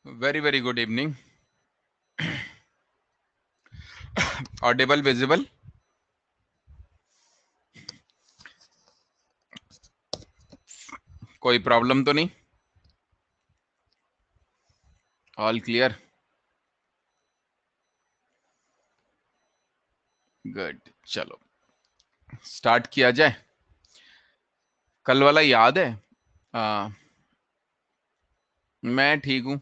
Very, very good evening. Audible, visible? कोई problem तो नहीं? All clear? गुड। चलो स्टार्ट किया जाए। कल वाला याद है? आ, मैं ठीक हूं।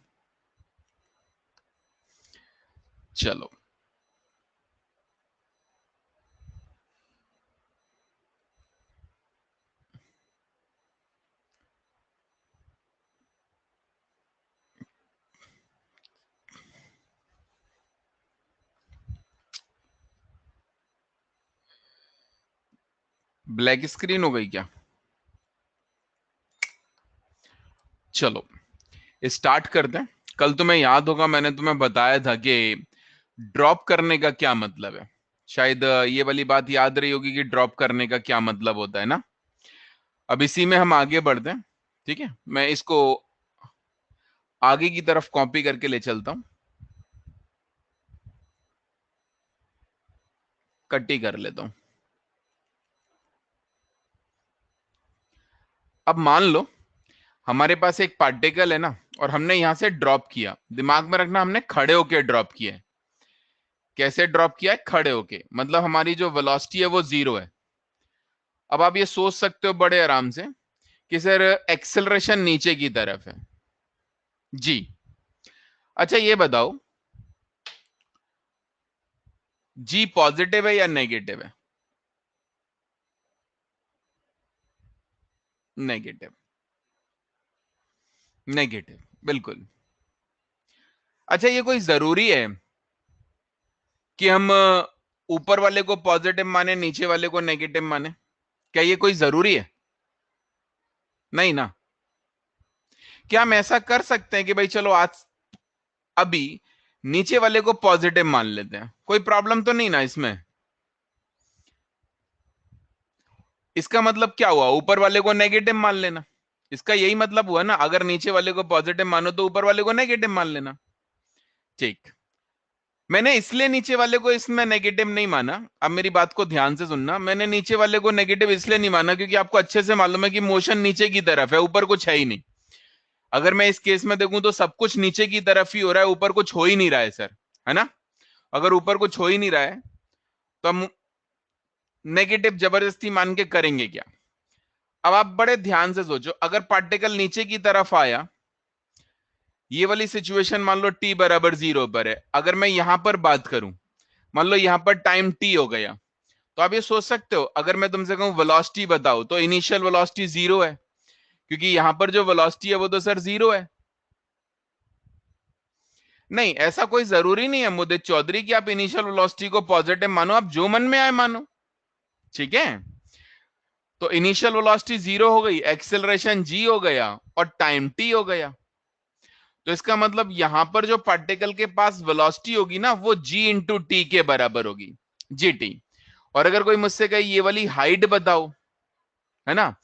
चलो ब्लैक स्क्रीन हो गई क्या? चलो स्टार्ट करते हैं। कल तुम्हें याद होगा मैंने तुम्हें बताया था कि ड्रॉप करने का क्या मतलब है। शायद ये वाली बात याद रही होगी कि ड्रॉप करने का क्या मतलब होता है ना। अब इसी में हम आगे बढ़ते हैं। ठीक है, मैं इसको आगे की तरफ कॉपी करके ले चलता हूं। कट्टी कर लेता हूं। अब मान लो हमारे पास एक पार्टिकल है ना, और हमने यहां से ड्रॉप किया। दिमाग में रखना, हमने खड़े होके ड्रॉप किया है। कैसे ड्रॉप किया है? खड़े होके, मतलब हमारी जो वेलोसिटी है वो 0 है। अब आप ये सोच सकते हो बड़े आराम से कि सर एक्सेलरेशन नीचे की तरफ है। जी। अच्छा ये बताओ, जी पॉजिटिव है या नेगेटिव है? नेगेटिव। नेगेटिव, बिल्कुल। अच्छा ये कोई जरूरी है कि हम ऊपर वाले को पॉजिटिव माने नीचे वाले को नेगेटिव माने? क्या ये कोई जरूरी है? नहीं ना। क्या हम ऐसा कर सकते हैं कि भाई चलो आज अभी नीचे वाले को पॉजिटिव मान लेते हैं, कोई प्रॉब्लम तो नहीं ना इसमें? इसका मतलब क्या हुआ? ऊपर वाले को नेगेटिव मान लेना। इसका यही मतलब हुआ ना, अगर नीचे वाले को पॉजिटिव मानो तो ऊपर वाले को नेगेटिव मान लेना। ठीक। मैंने इसलिए नीचे वाले को इसमें नेगेटिव नहीं माना। अब मेरी बात को ध्यान से सुनना। मैंने नीचे वाले को नेगेटिव इसलिए नहीं माना क्योंकि आपको अच्छे से मालूम है कि मोशन नीचे की तरफ है, ऊपर कुछ है ही नहीं। अगर मैं इस केस में देखूं तो सब कुछ नीचे की तरफ ही हो रहा है, ऊपर कुछ हो ही नहीं रहा है सर, है ना। अगर ऊपर कुछ हो ही नहीं रहा है तो हम नेगेटिव जबरदस्ती मान के करेंगे क्या? अब आप बड़े ध्यान से सोचो, अगर पार्टिकल नीचे की तरफ आया, ये वाली सिचुएशन मान लो t बराबर 0 पर है। अगर मैं यहां पर बात करूं, मान लो यहां पर टाइम t हो गया, तो आप ये सोच सकते हो, अगर मैं तुमसे कहूं वेलोसिटी बताओ, तो इनिशियल वेलोसिटी 0 है, क्योंकि यहां पर जो वेलोसिटी है वो तो सर 0 है। नहीं, ऐसा कोई जरूरी नहीं है मुदित चौधरी कि आप इनिशियल वेलोसिटी को पॉजिटिव मानो, आप जो मन में आए मानो। ठीक है, तो इनिशियल वेलोसिटी 0 हो गई, एक्सेलरेशन g हो गया, और टाइम t हो गया। तो इसका मतलब यहां पर जो पार्टिकल के पास वेलोसिटी होगी ना, वो g इंटू टी के बराबर होगी, gt। और अगर कोई मुझसे कहे ये वाली हाइट बताओ, है ना,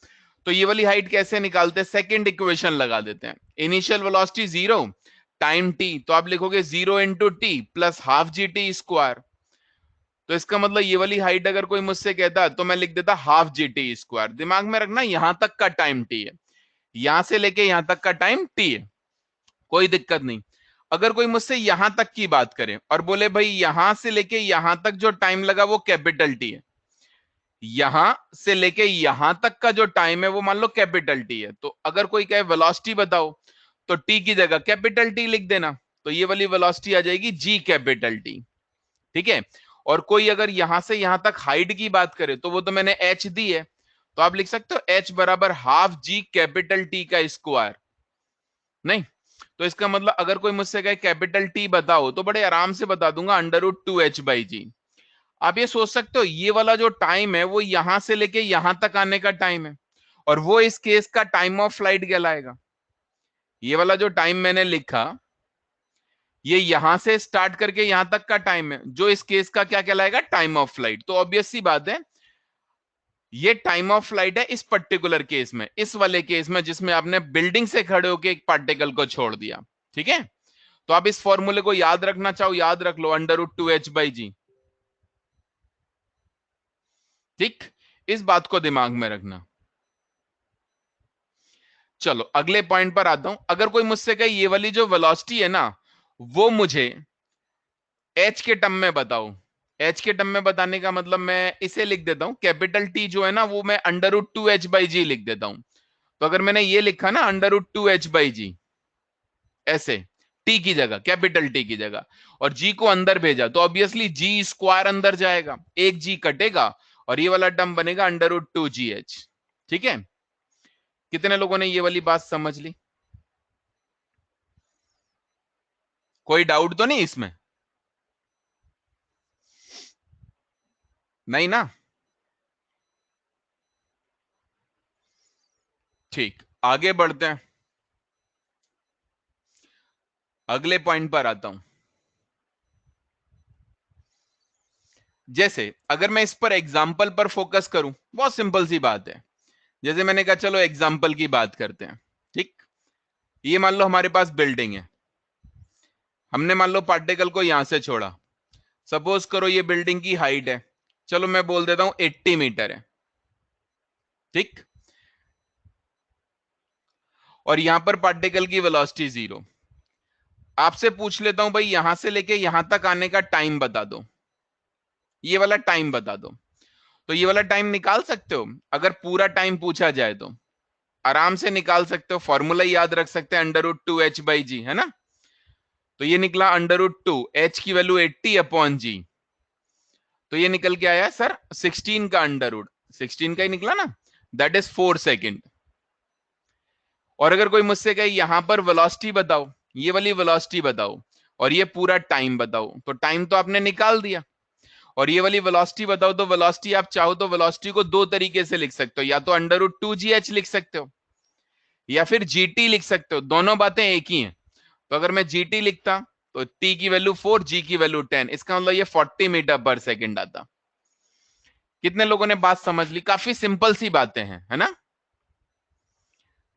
तो ये वाली हाइट कैसे निकालते हैं? सेकंड इक्वेशन लगा देते हैं। इनिशियल वेलोसिटी 0, टाइम t, तो आप लिखोगे 0 into T plus half G T square. तो इसका मतलब ये वाली हाइट अगर कोई मुझसे कहता तो मैं लिख देता हाफ जी टी स्क्वायर। दिमाग में रखना, यहां तक का टाइम t है, यहां से लेके यहां तक का टाइम t है, कोई दिक्कत नहीं। अगर कोई मुझसे यहां तक की बात करे और बोले भाई यहां से लेके यहां तक जो टाइम लगा वो कैपिटल टी है, यहां से लेके यहां तक का जो टाइम है वो मान लो कैपिटल टी है, तो अगर कोई कहे वेलोसिटी बताओ, तो टी की जगह कैपिटल टी लिख देना, तो ये वाली वेलोसिटी आ जाएगी जी कैपिटल टी। ठीक है। और कोई अगर यहां से यहां तक हाइट की बात करे तो वो तो मैंने एच दी है, तो आप लिख सकते हो एच बराबर हाफ जी कैपिटल टी का स्क्वायर। नहीं, तो इसका मतलब अगर कोई मुझसे कहे कैपिटल टी बताओ, तो बड़े आराम से बता दूंगा √2h/g। आप ये सोच सकते हो ये वाला जो टाइम है वो यहां से लेके यहां तक आने का टाइम है, और वो इस केस का टाइम ऑफ फ्लाइट कहलाएगा। ये वाला जो टाइम मैंने लिखा, ये यहां से स्टार्ट करके यहां तक का टाइम है, जो इस केस का क्या कहलाएगा? Time of flight. तो ऑब्वियस सी बात है, ये टाइम ऑफ फ्लाइट है इस पर्टिकुलर केस में, इस वाले केस में जिसमें आपने बिल्डिंग से खड़े होकर एक पार्टिकल को छोड़ दिया। ठीक है। तो आप इस फॉर्मूले को याद रखना चाहो, याद रख लो, √2h/g। ठीक, इस बात को दिमाग में रखना। चलो अगले पॉइंट पर आता हूं। अगर कोई मुझसे कहे ये वाली जो वेलोसिटी है ना, वो मुझे h के टर्म में बताओ। h के टर्म में बताने का मतलब मैं इसे लिख देता हूं, कैपिटल T जो है ना वो मैं √2h/g लिख देता हूं। तो अगर मैंने ये लिखा ना √2h/g ऐसे, टी की जगह, कैपिटल टी की जगह, और जी को अंदर भेजा, तो ऑब्वियसली जी स्क्वायर अंदर जाएगा, एक जी कटेगा और ये वाला टर्म बनेगा √2gh। ठीक है, कितने लोगों ने ये वाली बात समझ ली? कोई डाउट तो नहीं इसमें? नहीं ना? ठीक, आगे बढ़ते हैं, अगले पॉइंट पर आता हूं। जैसे अगर मैं इस पर एग्जाम्पल पर फोकस करूं, बहुत सिंपल सी बात है। जैसे मैंने कहा चलो एग्जाम्पल की बात करते हैं। ठीक, ये मान लो हमारे पास बिल्डिंग है, हमने मान लो पार्टिकल को यहां से छोड़ा। सपोज करो ये बिल्डिंग की हाइट है, चलो मैं बोल देता हूं 80 मीटर है। ठीक, और यहां पर पार्टिकल की वेलोसिटी 0। आपसे पूछ लेता हूं भाई यहां से लेके यहां तक आने का टाइम बता दो, ये वाला टाइम बता दो। तो ये वाला टाइम निकाल सकते हो? अगर पूरा टाइम पूछा जाए तो आराम से निकाल सकते हो, फॉर्मूला याद रख सकते हैं, √2h/g, है ना? तो ये निकला √2, h की वैल्यू 80/g, तो ये निकल के आया सर 16 का अंडर रूट, 16 का ही निकला ना, दैट इज 4 सेकेंड। और अगर कोई मुझसे कहे यहां पर वेलोसिटी बताओ, ये वाली वेलोसिटी बताओ, और ये पूरा टाइम बताओ, तो टाइम तो आपने निकाल दिया। और ये वाली वेलोसिटी बताओ, तो वेलोसिटी आप चाहो तो वेलोसिटी को दो तरीके से लिख सकते हो, या तो √2gh लिख सकते हो या फिर gt लिख सकते हो, दोनों बातें एक ही हैं। तो अगर मैं gt लिखता तो t की वैल्यू 4, g की वैल्यू 10, इसका मतलब ये 40 मीटर पर सेकेंड आता। कितने लोगों ने बात समझ ली? काफी सिंपल सी बातें हैं, है ना?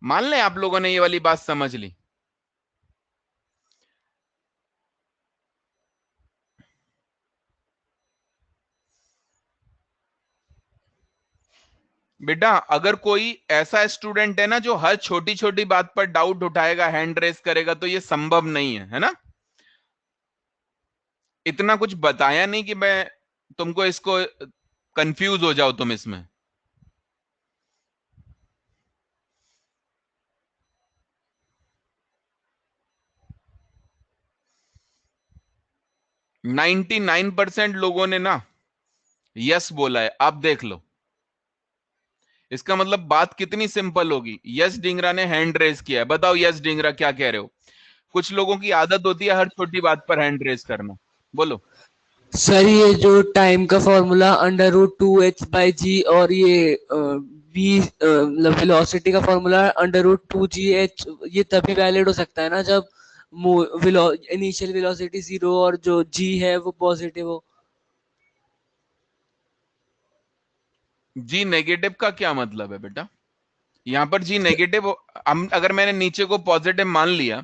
मान लें आप लोगों ने ये वाली बात समझ ली। बेटा अगर कोई ऐसा स्टूडेंट है ना जो हर छोटी छोटी बात पर डाउट उठाएगा, हैंड रेस करेगा, तो ये संभव नहीं है ना? इतना कुछ बताया नहीं कि मैं तुमको इसको कंफ्यूज हो जाओ तुम इसमें। नाइनटी 99% लोगों ने ना यस बोला है, आप देख लो। इसका मतलब बात कितनी सिंपल होगी। यस डिंगरा ने हैंड रेस किया है, बताओ यस डिंगरा क्या कह रहे हो? कुछ लोगों की आदत होती है हर छोटी बात पर हैंड रेस करना, बोलो। सर ये जो टाइम का फॉर्मूला √2h/g और ये v मतलब वेलोसिटी का फॉर्मूला √2gh, ये तभी वैलिड हो सकता है ना जब इनिशियल वेलोसिटी 0 और जो g है वो पॉजिटिव हो। जी नेगेटिव का क्या मतलब है बेटा? यहां पर जी नेगेटिव, हम अगर मैंने नीचे को पॉजिटिव मान लिया,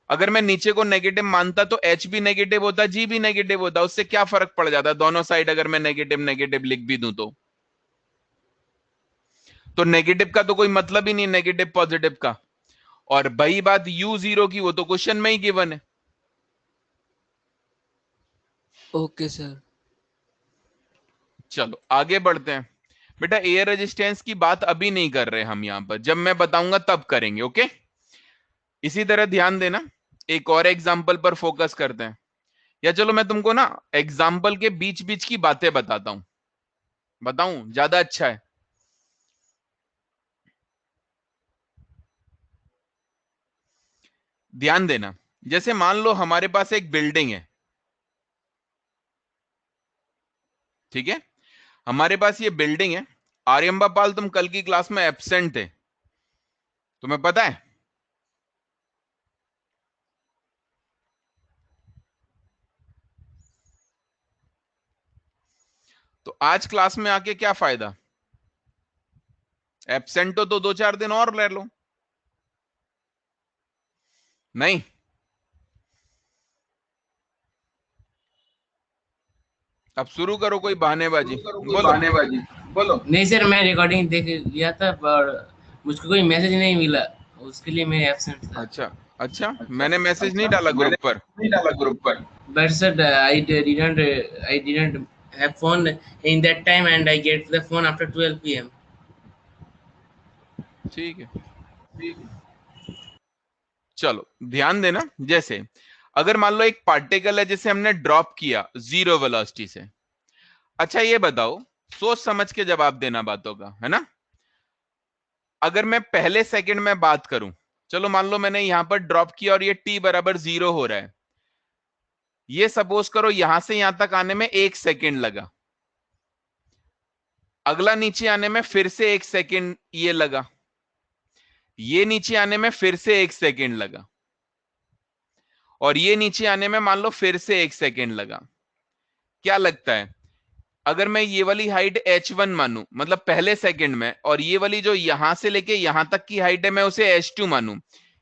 अगर मैं नीचे को नेगेटिव मानता तो एच भी नेगेटिव होता, जी भी नेगेटिव होता, उससे क्या फर्क पड़ जाता? दोनों साइड अगर मैं नेगेटिव नेगेटिव लिख भी दूं तो नेगेटिव का तो कोई मतलब ही नहीं, नेगेटिव पॉजिटिव का। और वही बात u0 की, वो तो क्वेश्चन में ही गिवन है। Okay sir. चलो आगे बढ़ते हैं। बेटा एयर रेजिस्टेंस की बात अभी नहीं कर रहे हम यहां पर, जब मैं बताऊंगा तब करेंगे, ओके? इसी तरह ध्यान देना, एक और एग्जाम्पल पर फोकस करते हैं। या चलो मैं तुमको ना एग्जाम्पल के बीच बीच की बातें बताता हूं, बताऊं ज्यादा अच्छा है। ध्यान देना, जैसे मान लो हमारे पास एक बिल्डिंग है, ठीक है? हमारे पास ये बिल्डिंग है। आर्यम्बा पाल तुम कल की क्लास में एब्सेंट थे, तुम्हें पता है? तो आज क्लास में आके क्या फायदा? एब्सेंट हो तो 2-4 दिन और ले लो। नहीं, अब शुरू करो कोई बहानेबाजी, बोलो। बहानेबाजी, बोलो। नहीं सर, मैं रिकॉर्डिंग देख लिया था पर मुझको कोई मैसेज नहीं मिला, उसके लिए मैं एब्सेंट था। अच्छा अच्छा, अच्छा मैंने मैसेज नहीं अच्छा, डाला मैंने ग्रुप पर। नहीं डाला ग्रुप पर। But sir, I didn't have phone in that time, and I get the phone after 12 p.m. ठीक है, चलो ध्यान देना। जैसे अगर मान लो एक पार्टिकल है जिसे हमने ड्रॉप किया जीरो वेलोसिटी से। अच्छा ये बताओ, सोच समझ के जवाब देना बातों का, है ना। अगर मैं पहले सेकंड में बात करूं, चलो मान लो मैंने यहां पर ड्रॉप किया और ये t बराबर 0 हो रहा है। ये सपोज करो यहां से यहां तक आने में 1 सेकंड लगा, अगला नीचे आने में फिर से 1 सेकंड ये लगा, ये नीचे आने में फिर से 1 सेकंड लगा, और ये नीचे आने में मान लो फिर से 1 सेकंड लगा। क्या लगता है, अगर मैं ये वाली हाइट h1 मानूं मतलब पहले सेकंड में, और ये वाली जो यहां से लेके यहां तक की हाइट है मैं उसे h2 मानूं,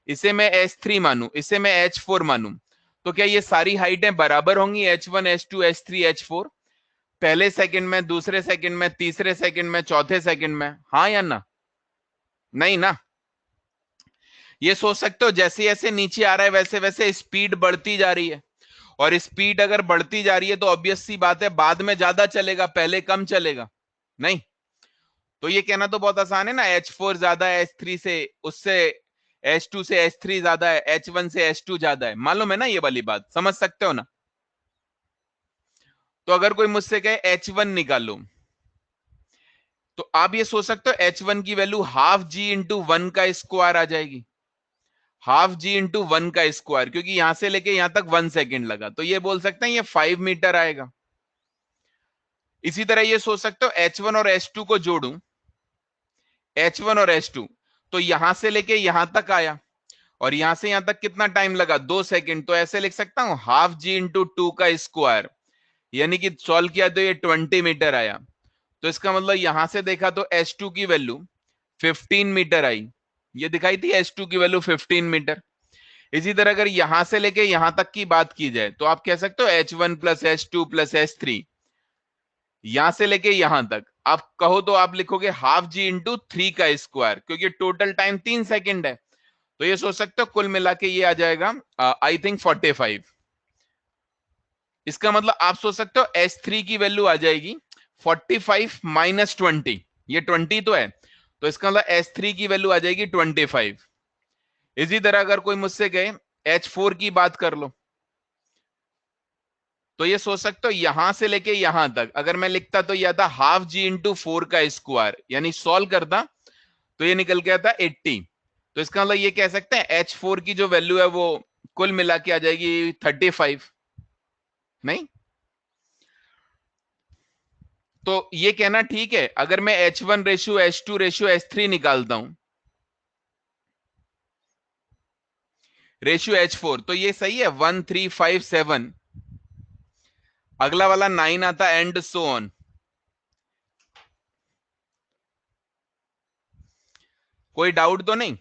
इसे मैं h3 मानूं, इसे मैं h4 मानूं, तो क्या ये सारी हाइटें बराबर होंगी, h1 h2 h3 h4, पहले सेकंड में, दूसरे सेकंड में, तीसरे सेकंड में, चौथे सेकंड में? हाँ या ना? नहीं ना। ये सोच सकते हो जैसे जैसे नीचे आ रहा है वैसे वैसे स्पीड बढ़ती जा रही है, और स्पीड अगर बढ़ती जा रही है तो ऑब्वियस सी बात है बाद में ज्यादा चलेगा, पहले कम चलेगा। नहीं, तो ये कहना तो बहुत आसान है ना, H4 ज्यादा है H3 से, उससे H2 से H3 ज्यादा है, H1 से H2 ज्यादा है, मालूम है ना ये वाली बात, समझ सकते हो ना। तो अगर कोई मुझसे कहे H1 निकालो, तो आप ये सोच सकते हो H1 की वैल्यू हाफ जी इंटू 1 का स्क्वायर आ जाएगी, हाफ जी इंटू 1 का स्क्वायर, क्योंकि यहां से लेके यहां तक 1 सेकेंड लगा, तो ये बोल सकते हैं ये 5 मीटर आएगा। इसी तरह ये सोच सकते हो H1 और H2 को जोड़ूं, H1 और H2, तो यहां से लेके यहां तक आया, और यहां से यहां तक कितना टाइम लगा, 2 सेकेंड, तो ऐसे लिख सकता हूं हाफ जी इंटू 2 का स्क्वायर, यानी कि सॉल्व किया तो ये 20 मीटर आया। तो इसका मतलब यहां से देखा तो H2 की वैल्यू 15 मीटर आई, ये दिखाई थी H2 की वैल्यू 15 मीटर। इसी तरह अगर यहां से लेके यहां तक की बात की जाए तो आप कह सकते हो H1 plus H2 plus H3, यहां से लेके यहां तक आप कहो तो आप लिखोगे हाफ जी इंटू 3 का स्क्वायर, क्योंकि टोटल टाइम 3 सेकेंड है, तो ये सोच सकते हो कुल मिला के ये आ जाएगा आई थिंक 45। इसका मतलब आप सोच सकते हो H3 की वैल्यू आ जाएगी 45 माइनस 20, ये 20 तो है, तो इसका मतलब H3 की वैल्यू आ जाएगी 25। इसी तरह अगर कोई मुझसे कहे H4 की बात कर लो, तो ये सोच सकते हो यहां से लेके यहां तक अगर मैं लिखता तो यह था हाफ जी इंटू 4 का स्क्वायर, यानी सॉल्व करता तो ये निकल के आता 80। तो इसका मतलब ये कह सकते हैं H4 की जो वैल्यू है वो कुल मिला के आ जाएगी 35। नहीं, तो ये कहना ठीक है अगर मैं H1 ratio H2 ratio H3 निकालता हूं, रेशियो H4, तो ये सही है 1 3 5 7, अगला वाला 9 आता एंड सो ऑन। कोई डाउट तो नहीं?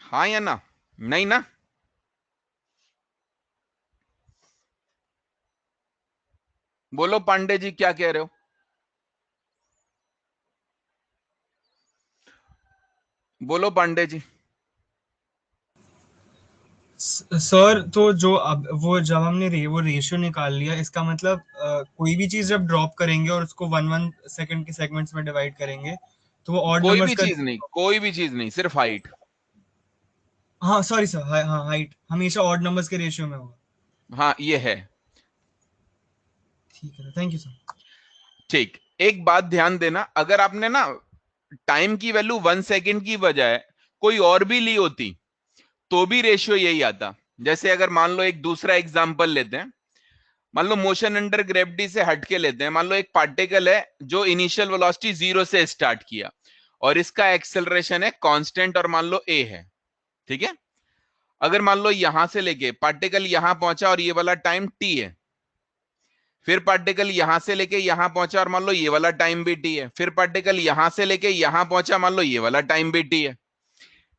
हाँ या ना? नहीं ना? बोलो पांडे जी क्या कह रहे हो? बोलो पांडे जी। सर तो जो अब वो जब हमने वो रेशियो निकाल लिया, इसका मतलब कोई भी चीज जब ड्रॉप करेंगे और उसको 1 1 सेकंड के सेगमेंट्स में डिवाइड करेंगे तो वो ऑड कोई नंबर्स भी का। चीज नहीं, कोई भी चीज नहीं, सिर्फ हाइट। हाँ सॉरी सर, हाँ हाइट हमेशा ऑड नंबर्स के रेशियो में होगा। हाँ ये है। ठीक है, थैंक यू सर। ठीक, एक बात ध्यान देना, अगर आपने ना टाइम की वैल्यू 1 सेकेंड की बजाय कोई और भी ली होती तो भी रेशियो यही आता। जैसे अगर मान लो एक दूसरा एग्जांपल लेते हैं, मान लो मोशन अंडर ग्रेविटी से हटके लेते हैं, मान लो एक पार्टिकल है जो इनिशियल वेलोसिटी 0 से स्टार्ट किया और इसका एक्सेलरेशन है कांस्टेंट और मान लो a है, ठीक है। अगर मान लो यहां से लेके पार्टिकल यहां पहुंचा और ये वाला टाइम t है, फिर पार्टिकल यहां से लेके यहां पहुंचा और मान लो ये वाला टाइम भी t है, फिर पार्टिकल यहां से लेके यहां पहुंचा, मान लो ये वाला टाइम भी t है,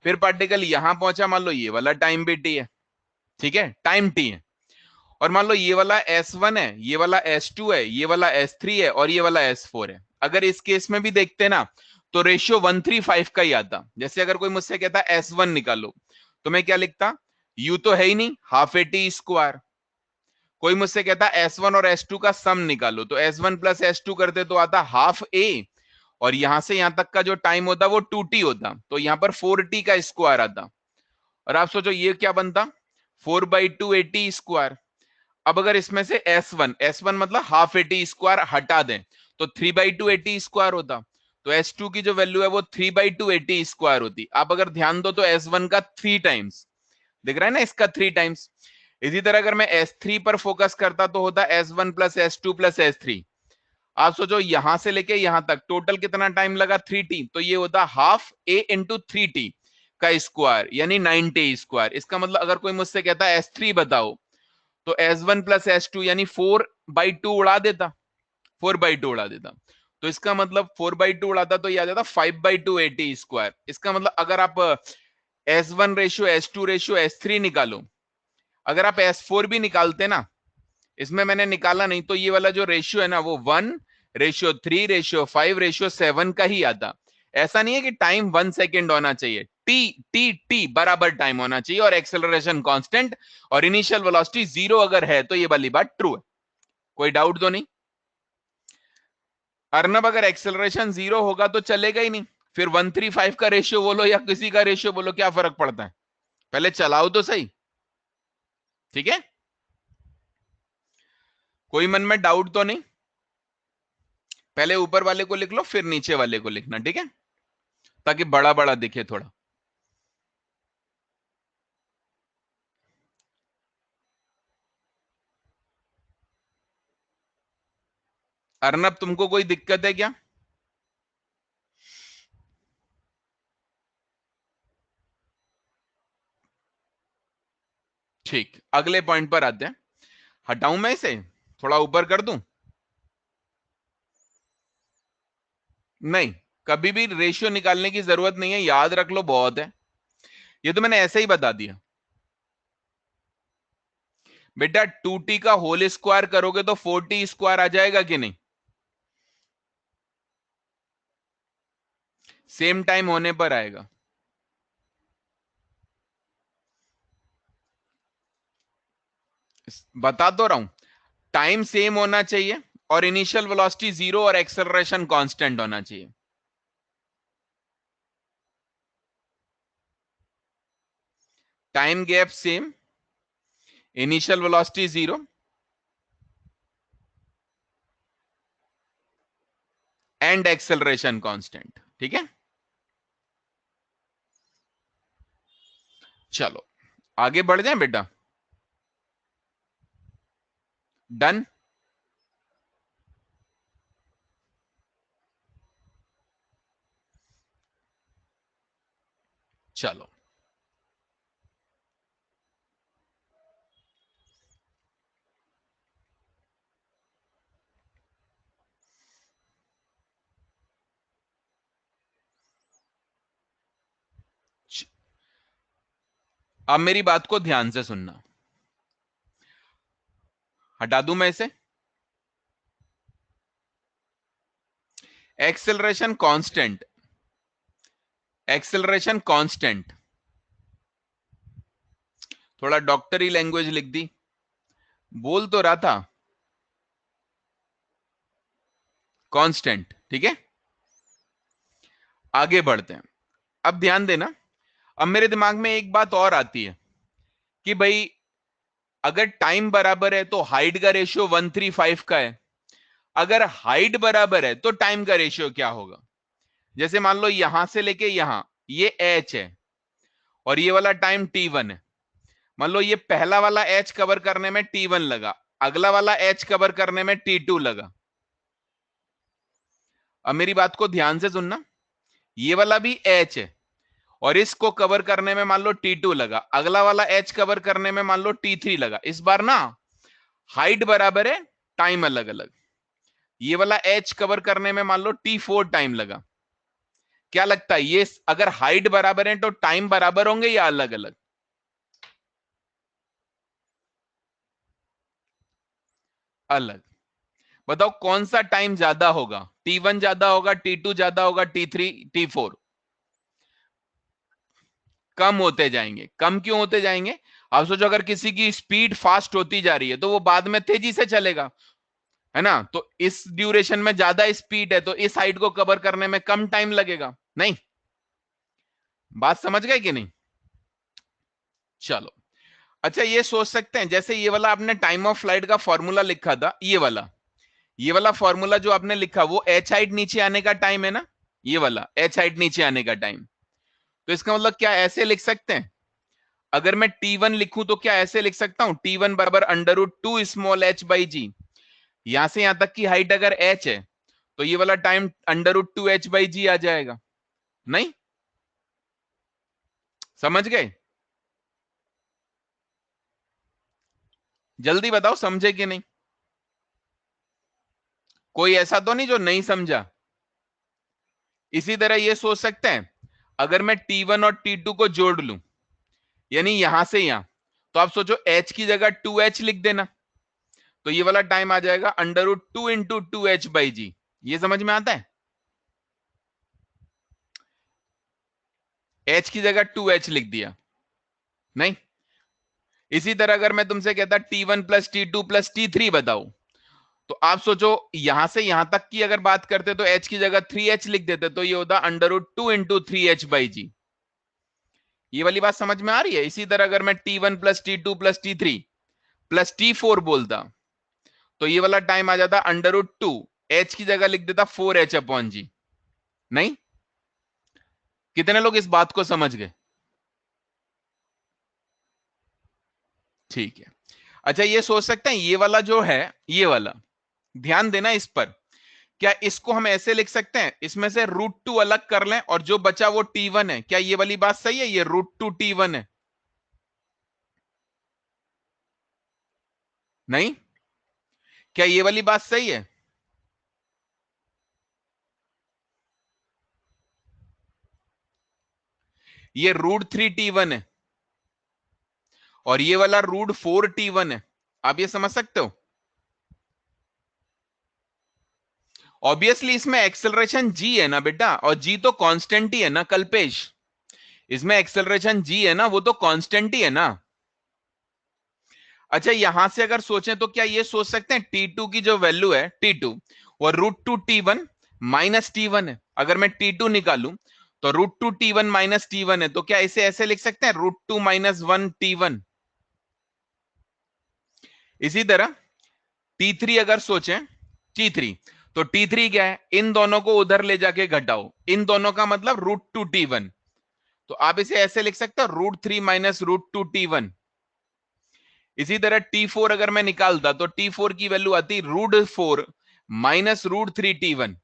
फिर पार्टिकल यहां पहुंचा, मान लो ये वाला टाइम भी t है। ठीक है, टाइम टी है। और मान लो ये वाला S1 है, ये वाला S2 है, ये वाला S3 है और ये वाला S4 है। अगर इस केस में भी देखते ना तो रेशियो 1:3:5 का ही आता। जैसे अगर कोई मुझसे कहता S1 निकालो तो मैं क्या लिखता, यू तो है ही नहीं, हाफ ए टी स्क्वायर। कोई मुझसे कहता S1 और S2 का सम निकालो तो S1 प्लस S2 करते तो आता हाफ ए, और यहां से यहां तक का जो टाइम होता वो 2t होता, तो यहां पर 4t का स्क्वायर आता। और आप सोचो ये क्या बनता, 4/2 AT स्क्वायर। अब अगर इसमें से S1 मतलब हाफ एटी स्क्वायर हटा दें तो 3/2 AT स्क्वायर होता, तो S2 की जो वैल्यू है वो 3/2 AT स्क्वायर होती। आप अगर ध्यान दो तो S1 का 3 टाइम्स दिख रहा है ना, इसका 3 टाइम्स। इसी तरह अगर मैं S3 पर फोकस करता तो होता S1 plus S2 plus S3। आप सोचो यहां से लेके यहां तक टोटल कितना टाइम लगा, 3t, तो ये होता हाफ a इंटू 3t का स्क्वायर यानी 9t स्क्वायर। इसका मतलब अगर कोई मुझसे कहता है S3 बताओ तो S1 प्लस S2 यानी 4/2 उड़ा देता, 4/2 उड़ा देता। तो इसका मतलब 4/2 उड़ाता तो ये आ जाता 5/2 AT स्क्वायर। इसका मतलब अगर आप S1 ratio S2 ratio S3 निकालो, अगर आप S4 भी निकालते ना, इसमें मैंने निकाला नहीं, तो ये वाला जो रेशियो है ना वो 1:3:5:7 का ही आता। ऐसा नहीं है कि टाइम 1 सेकेंड होना चाहिए, टी बराबर टाइम होना चाहिए और एक्सेलरेशन कांस्टेंट और इनिशियल वेलोसिटी 0 अगर है तो ये वाली बात ट्रू है। कोई डाउट तो नहीं। अर्नब अगर एक्सेलरेशन 0 होगा तो चलेगा ही नहीं, फिर 1:3:5 का रेशियो बोलो या किसी का रेशियो बोलो, क्या फर्क पड़ता है, पहले चलाओ तो सही। ठीक है, कोई मन में डाउट तो नहीं। पहले ऊपर वाले को लिख लो फिर नीचे वाले को लिखना, ठीक है, ताकि बड़ा बड़ा दिखे थोड़ा। अर्नब तुमको कोई दिक्कत है क्या? ठीक, अगले पॉइंट पर आते हैं। हटाऊं मैं इसे, थोड़ा ऊपर कर दूं? नहीं, कभी भी रेशियो निकालने की जरूरत नहीं है, याद रख लो बहुत है। ये तो मैंने ऐसे ही बता दिया बेटा। 2t का होल स्क्वायर करोगे तो 4t स्क्वायर आ जाएगा कि नहीं, सेम टाइम होने पर आएगा। बता तो रहा हूं, टाइम सेम होना चाहिए और इनिशियल वेलोसिटी 0 और एक्सेलरेशन कांस्टेंट होना चाहिए। Time gap same, initial velocity 0 and acceleration constant. ठीक है, चलो आगे बढ़ जाएं बेटा। डन, चलो अब मेरी बात को ध्यान से सुनना। हटा दूं मैं इसे? एक्सेलरेशन कांस्टेंट, एक्सेलरेशन कांस्टेंट, थोड़ा डॉक्टरी लैंग्वेज लिख दी, बोल तो रहा था कांस्टेंट। ठीक है, आगे बढ़ते हैं। अब ध्यान देना, अब मेरे दिमाग में एक बात और आती है कि भाई अगर टाइम बराबर है तो हाइट का रेशियो 1:3:5 का है, अगर हाइट बराबर है तो टाइम का रेशियो क्या होगा? जैसे मान लो यहां से लेके यहां ये h है और ये वाला टाइम t1 है। मान लो ये पहला वाला h कवर करने में t1 लगा, अगला वाला h कवर करने में t2 लगा। अब मेरी बात को ध्यान से सुनना, ये वाला भी h है और इसको कवर करने में मान लो t2 लगा, अगला वाला h कवर करने में मान लो t3 लगा। इस बार ना हाइट बराबर है, टाइम अलग अलग। ये वाला h कवर करने में मान लो t4 टाइम लगा। क्या लगता है ये अगर हाइट बराबर है तो टाइम बराबर होंगे या अलग अलग? अलग। बताओ कौन सा टाइम ज्यादा होगा, T1 ज्यादा होगा, T2 ज्यादा होगा, T3 T4? कम होते जाएंगे। कम क्यों होते जाएंगे? आप सोचो अगर किसी की स्पीड फास्ट होती जा रही है तो वो बाद में तेजी से चलेगा, है ना? तो इस ड्यूरेशन में ज्यादा स्पीड है तो इस हाइट को कवर करने में कम टाइम लगेगा। नहीं, बात समझ गए कि नहीं? चलो, अच्छा ये सोच सकते हैं जैसे ये वाला आपने टाइम ऑफ फ्लाइट का फॉर्मूला लिखा था, ये वाला फॉर्मूला जो आपने लिखा वो एच हाइट नीचे आने का टाइम है ना, ये वाला एच हाइट नीचे आने का टाइम। तो इसका मतलब क्या ऐसे लिख सकते हैं? अगर मैं T1 लिखूं तो क्या ऐसे लिख सकता हूं, T1 बराबर √2 स्मॉल h बाई जी। यहां से यहां तक की हाइट अगर h है तो ये वाला टाइम √2h बाई जी आ जाएगा। नहीं, समझ गए? जल्दी बताओ समझे कि नहीं? कोई ऐसा तो नहीं जो नहीं समझा? इसी तरह ये सोच सकते हैं अगर मैं T1 और T2 को जोड़ लूं, यानी यहां से यहां, तो आप सोचो h की जगह 2h लिख देना, तो ये वाला टाइम आ जाएगा √2 इंटू 2h बाई जी। ये समझ में आता है? h की जगह 2h लिख दिया। नहीं, इसी तरह अगर मैं तुमसे कहता T1 plus T2 plus T3 बताओ, तो आप सोचो यहां से यहां तक की अगर बात करते तो h की जगह 3h लिख देते, तो ये होता √2 इंटू 3h बाई जी। ये वाली बात समझ में आ रही है? इसी तरह अगर मैं T1 plus T2 plus T3 plus T4 बोलता तो ये वाला टाइम आ जाता √2, h की जगह लिख देता 4h अपॉन जी। नहीं, कितने लोग इस बात को समझ गए? ठीक है। अच्छा ये सोच सकते हैं ये वाला जो है, ये वाला ध्यान देना इस पर, क्या इसको हम ऐसे लिख सकते हैं, इसमें से √2 अलग कर लें और जो बचा वो T1 है? क्या ये वाली बात सही है? ये √2 T1 है। नहीं, क्या ये वाली बात सही है? ये √3 T1 है और ये वाला √4 T1 है। आप ये समझ सकते हो? ऑब्वियसली इसमें एक्सेलरेशन g है ना बेटा, और g तो कांस्टेंट ही है ना कल्पेश। इसमें एक्सेलरेशन g है ना, वो तो कांस्टेंट ही है ना। अच्छा यहां से अगर सोचें तो क्या ये सोच सकते हैं T2 की जो वैल्यू है T2 वो √2 T1 माइनस T1 है। अगर मैं T2 निकालूं तो √2 T1 माइनस T1 है, तो क्या इसे ऐसे लिख सकते हैं √2 माइनस 1 T1? इसी तरह T3 अगर सोचें, T3 तो T3 क्या है, इन दोनों को उधर ले जाके घटाओ, इन दोनों का मतलब √2 T1, तो आप इसे ऐसे लिख सकते हो √3 माइनस √2 T1। इसी तरह T4 अगर मैं निकालता तो T4 की वैल्यू आती √4 माइनस √3 T1।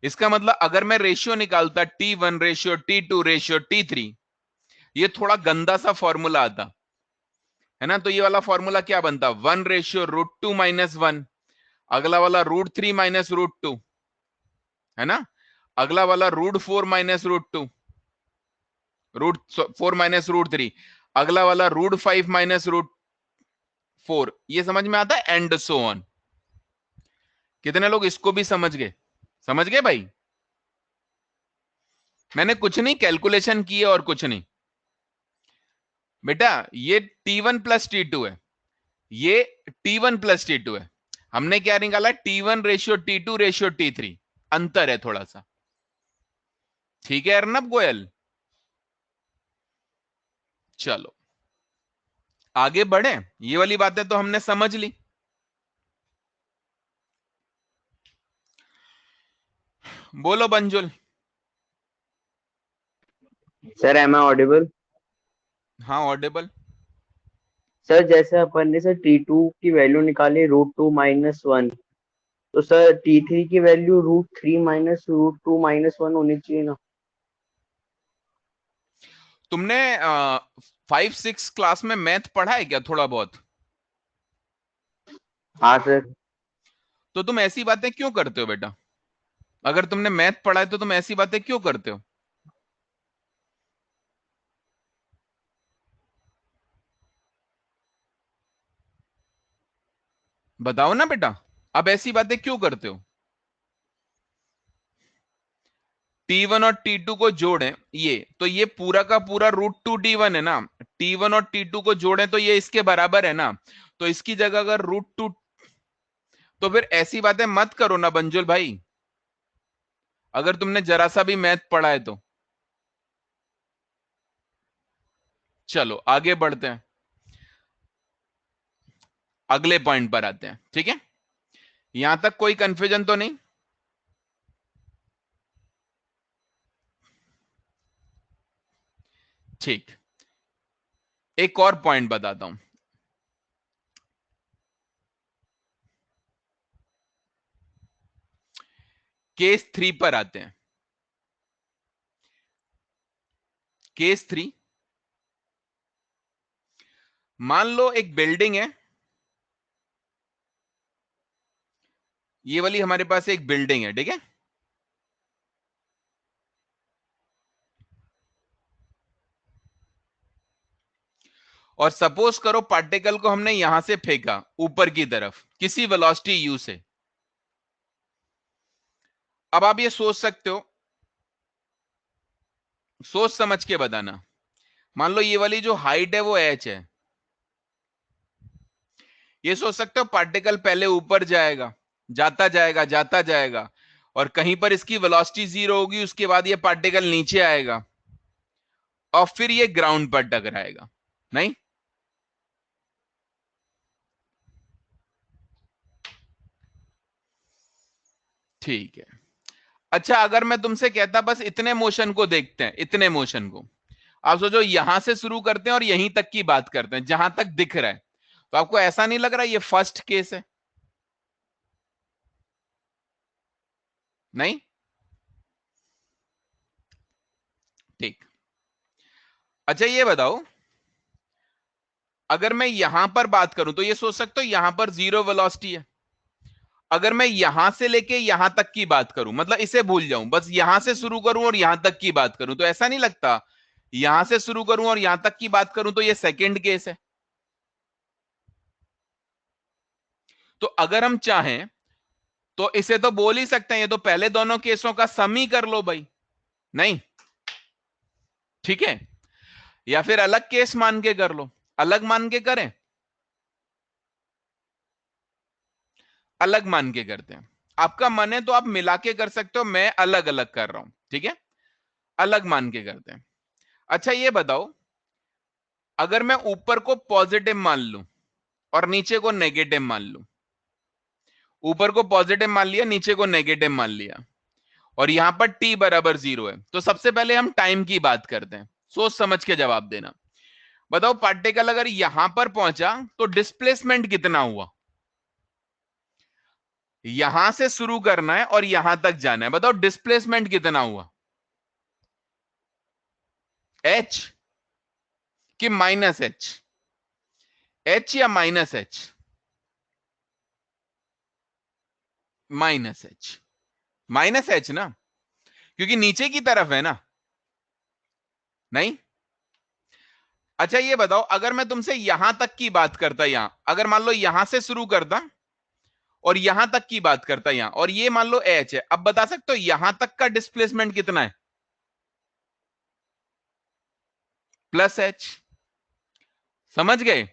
इसका मतलब अगर मैं रेशियो निकालता T1 ratio T2 ratio T3, ये थोड़ा गंदा सा फॉर्मूला आता है ना। तो ये वाला फॉर्मूला क्या बनता, 1/√2 माइनस 1, अगला वाला √3 माइनस √2, है ना, अगला वाला √4 माइनस √2, √4 माइनस √3, अगला वाला √5 माइनस √4। ये समझ में आता है? And so on. कितने लोग इसको भी समझ गए? समझ गए भाई? मैंने कुछ नहीं कैलकुलेशन की है और कुछ नहीं बेटा। ये T1 प्लस T2 है, ये T1 प्लस T2 है। हमने क्या निकाला, T1 ratio T2 ratio T3, अंतर है थोड़ा सा। ठीक है अर्नब गोयल, चलो आगे बढ़े। ये वाली बातें तो हमने समझ ली। बोलो बंजुल। Sir am I audible? हाँ ऑडिबल। सर जैसे अपन ने सर T2 की वैल्यू निकाली √2 - 1, तो सर T3 की वैल्यू √3 - √2 - 1 होनी चाहिए ना? तुमने 5-6 क्लास में मैथ पढ़ा है क्या थोड़ा बहुत? हाँ सर। तो तुम ऐसी बातें क्यों करते हो बेटा? अगर तुमने मैथ पढ़ा है तो तुम ऐसी बातें क्यों करते हो? बताओ ना बेटा, अब ऐसी बातें क्यों करते हो? T1 और T2 को जोड़ें, ये तो ये पूरा का पूरा √2 T1 है ना। T1 और T2 को जोड़ें तो ये इसके बराबर है ना, तो इसकी जगह अगर √2, तो फिर ऐसी बातें मत करो ना बंजुल भाई, अगर तुमने जरा सा भी मैथ पढ़ा है तो। चलो आगे बढ़ते हैं, अगले पॉइंट पर आते हैं, ठीक है? यहां तक कोई कंफ्यूजन तो नहीं? ठीक, एक और पॉइंट बताता हूं। केस 3 पर आते हैं। केस 3, मान लो एक बिल्डिंग है, ये वाली हमारे पास एक बिल्डिंग है, ठीक है? और सपोज करो पार्टिकल को हमने यहां से फेंका ऊपर की तरफ किसी वेलोसिटी u से। अब आप ये सोच सकते हो, सोच समझ के बताना, मान लो ये वाली जो हाइट है वो h है, ये सोच सकते हो पार्टिकल पहले ऊपर जाएगा, जाता जाएगा जाता जाएगा, और कहीं पर इसकी वेलोसिटी 0 होगी, उसके बाद ये पार्टिकल नीचे आएगा और फिर ये ग्राउंड पर टकराएगा। नहीं, ठीक है। अच्छा, अगर मैं तुमसे कहता बस इतने मोशन को देखते हैं, इतने मोशन को, आप सोचो यहां से शुरू करते हैं और यहीं तक की बात करते हैं जहां तक दिख रहा है, तो आपको ऐसा नहीं लग रहा ये फर्स्ट केस है? नहीं, ठीक। अच्छा ये बताओ, अगर मैं यहां पर बात करूं तो ये सोच सकते हो यहां पर 0 वेलोसिटी है। अगर मैं यहां से लेके यहां तक की बात करूं, मतलब इसे भूल जाऊं, बस यहां से शुरू करूं और यहां तक की बात करूं, तो ऐसा नहीं लगता यहां से शुरू करूं और यहां तक की बात करूं तो ये सेकंड केस है? तो अगर हम चाहें तो इसे तो बोल ही सकते हैं ये तो पहले दोनों केसों का सम ही कर लो भाई। नहीं, ठीक है, या फिर अलग केस मान के कर लो, अलग मान के करें, अलग मान के करते हैं। आपका मन है तो आप मिला के कर सकते हो, मैं अलग अलग कर रहा हूं, ठीक है? अलग मान के करते हैं। अच्छा ये बताओ, अगर मैं ऊपर को पॉजिटिव मान लूं और नीचे को नेगेटिव मान लूं, ऊपर को पॉजिटिव मान लिया, नीचे को नेगेटिव मान लिया, और यहां पर t बराबर 0 है, तो सबसे पहले हम टाइम की बात करते हैं, सोच समझ के जवाब देना। बताओ पार्टिकल अगर यहां पर पहुंचा तो डिस्प्लेसमेंट कितना हुआ? यहां से शुरू करना है और यहां तक जाना है, बताओ डिस्प्लेसमेंट कितना हुआ? h कि माइनस h? h या minus h? Minus h, minus h ना, क्योंकि नीचे की तरफ है ना। नहीं, अच्छा ये बताओ, अगर मैं तुमसे यहां तक की बात करता, यहां अगर मान लो यहां से शुरू करता और यहां तक की बात करता यहां, और ये मान लो h है, अब बता सकते हो यहां तक का डिस्प्लेसमेंट कितना है? Plus h। समझ गए?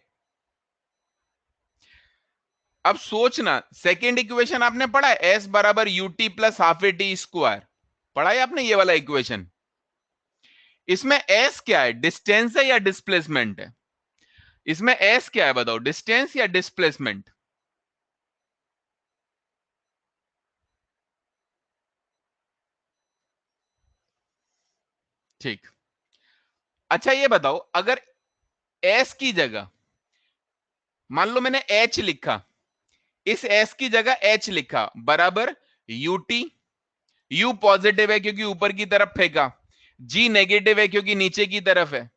अब सोचना, सेकेंड इक्वेशन आपने पढ़ा है, s बराबर ut plus half A T square, पढ़ा है आपने ये वाला इक्वेशन? इसमें s क्या है, डिस्टेंस है या डिस्प्लेसमेंट है? इसमें s क्या है बताओ, डिस्टेंस या डिस्प्लेसमेंट? ठीक। अच्छा ये बताओ, अगर s की जगह मान लो मैंने h लिखा, इस s की जगह h लिखा बराबर ut, u पॉजिटिव है क्योंकि ऊपर की तरफ फेंका, g नेगेटिव है क्योंकि नीचे की तरफ है,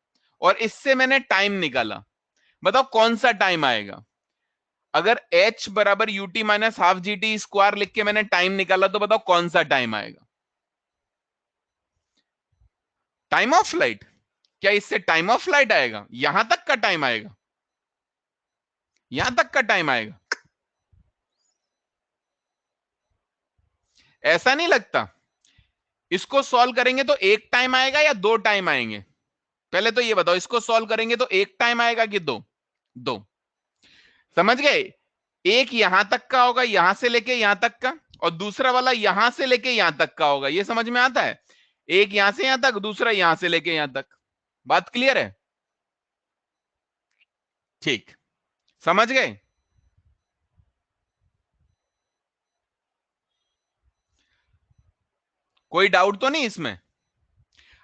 और इससे मैंने टाइम निकाला, बताओ कौन सा टाइम आएगा? अगर h बराबर ut minus half G T square लिख के मैंने टाइम निकाला, तो बताओ कौन सा टाइम आएगा? Time of flight? क्या इससे टाइम ऑफ फ्लाइट आएगा? यहां तक का टाइम आएगा, यहां तक का टाइम आएगा। ऐसा नहीं लगता? इसको सॉल्व करेंगे तो एक टाइम आएगा या दो टाइम आएंगे? पहले तो ये बताओ, इसको सॉल्व करेंगे तो एक टाइम आएगा कि दो? दो। समझ गए? एक यहां तक का होगा, यहां से लेके यहां तक का, और दूसरा वाला यहां से लेके यहां तक का होगा। ये समझ में आता है? एक यहां से यहां तक, दूसरा यहां से लेके यहां तक। बात क्लियर है? ठीक, समझ गए? कोई डाउट तो नहीं इसमें?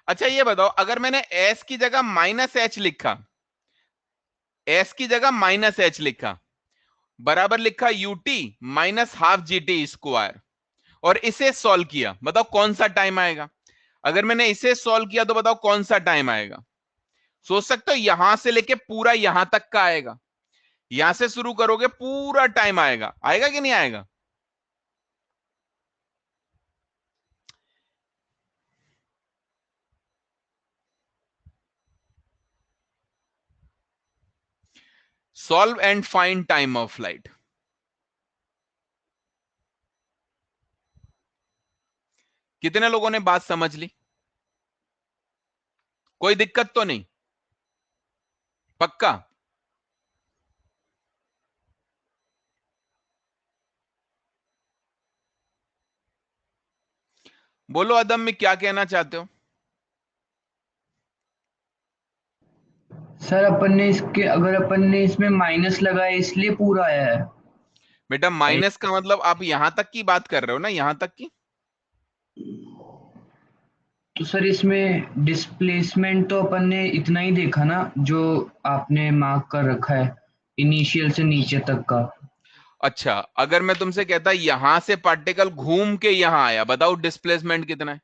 अच्छा ये बताओ, अगर मैंने s की जगह -h लिखा, s की जगह -h लिखा, बराबर लिखा ut -12 gt², और इसे सॉल्व किया, बताओ कौन सा टाइम आएगा? अगर मैंने इसे सॉल्व किया तो बताओ कौन सा टाइम आएगा? सोच सकते हो, यहां से लेके पूरा यहां तक का आएगा। यहां से शुरू करोगे पूरा टाइम आएगा। आएगा कि नहीं आएगा? Solve and find time of flight. कितने लोगों ने बात समझ ली? कोई दिक्कत तो नहीं? पक्का? बोलो अदम में क्या कहना चाहते हो? सर अपन ने इसके, अगर अपन ने इसमें माइनस लगाया इसलिए पूरा आया है। बेटा माइनस का मतलब आप यहां तक की बात कर रहे हो ना, यहां तक की? तो सर इसमें डिस्प्लेसमेंट तो अपन ने इतना ही देखा ना जो आपने मार्क कर रखा है, इनिशियल से नीचे तक का। अच्छा, अगर मैं तुमसे कहता यहां से पार्टिकल घूम के यहां आया, बताओ डिस्प्लेसमेंट कितना है?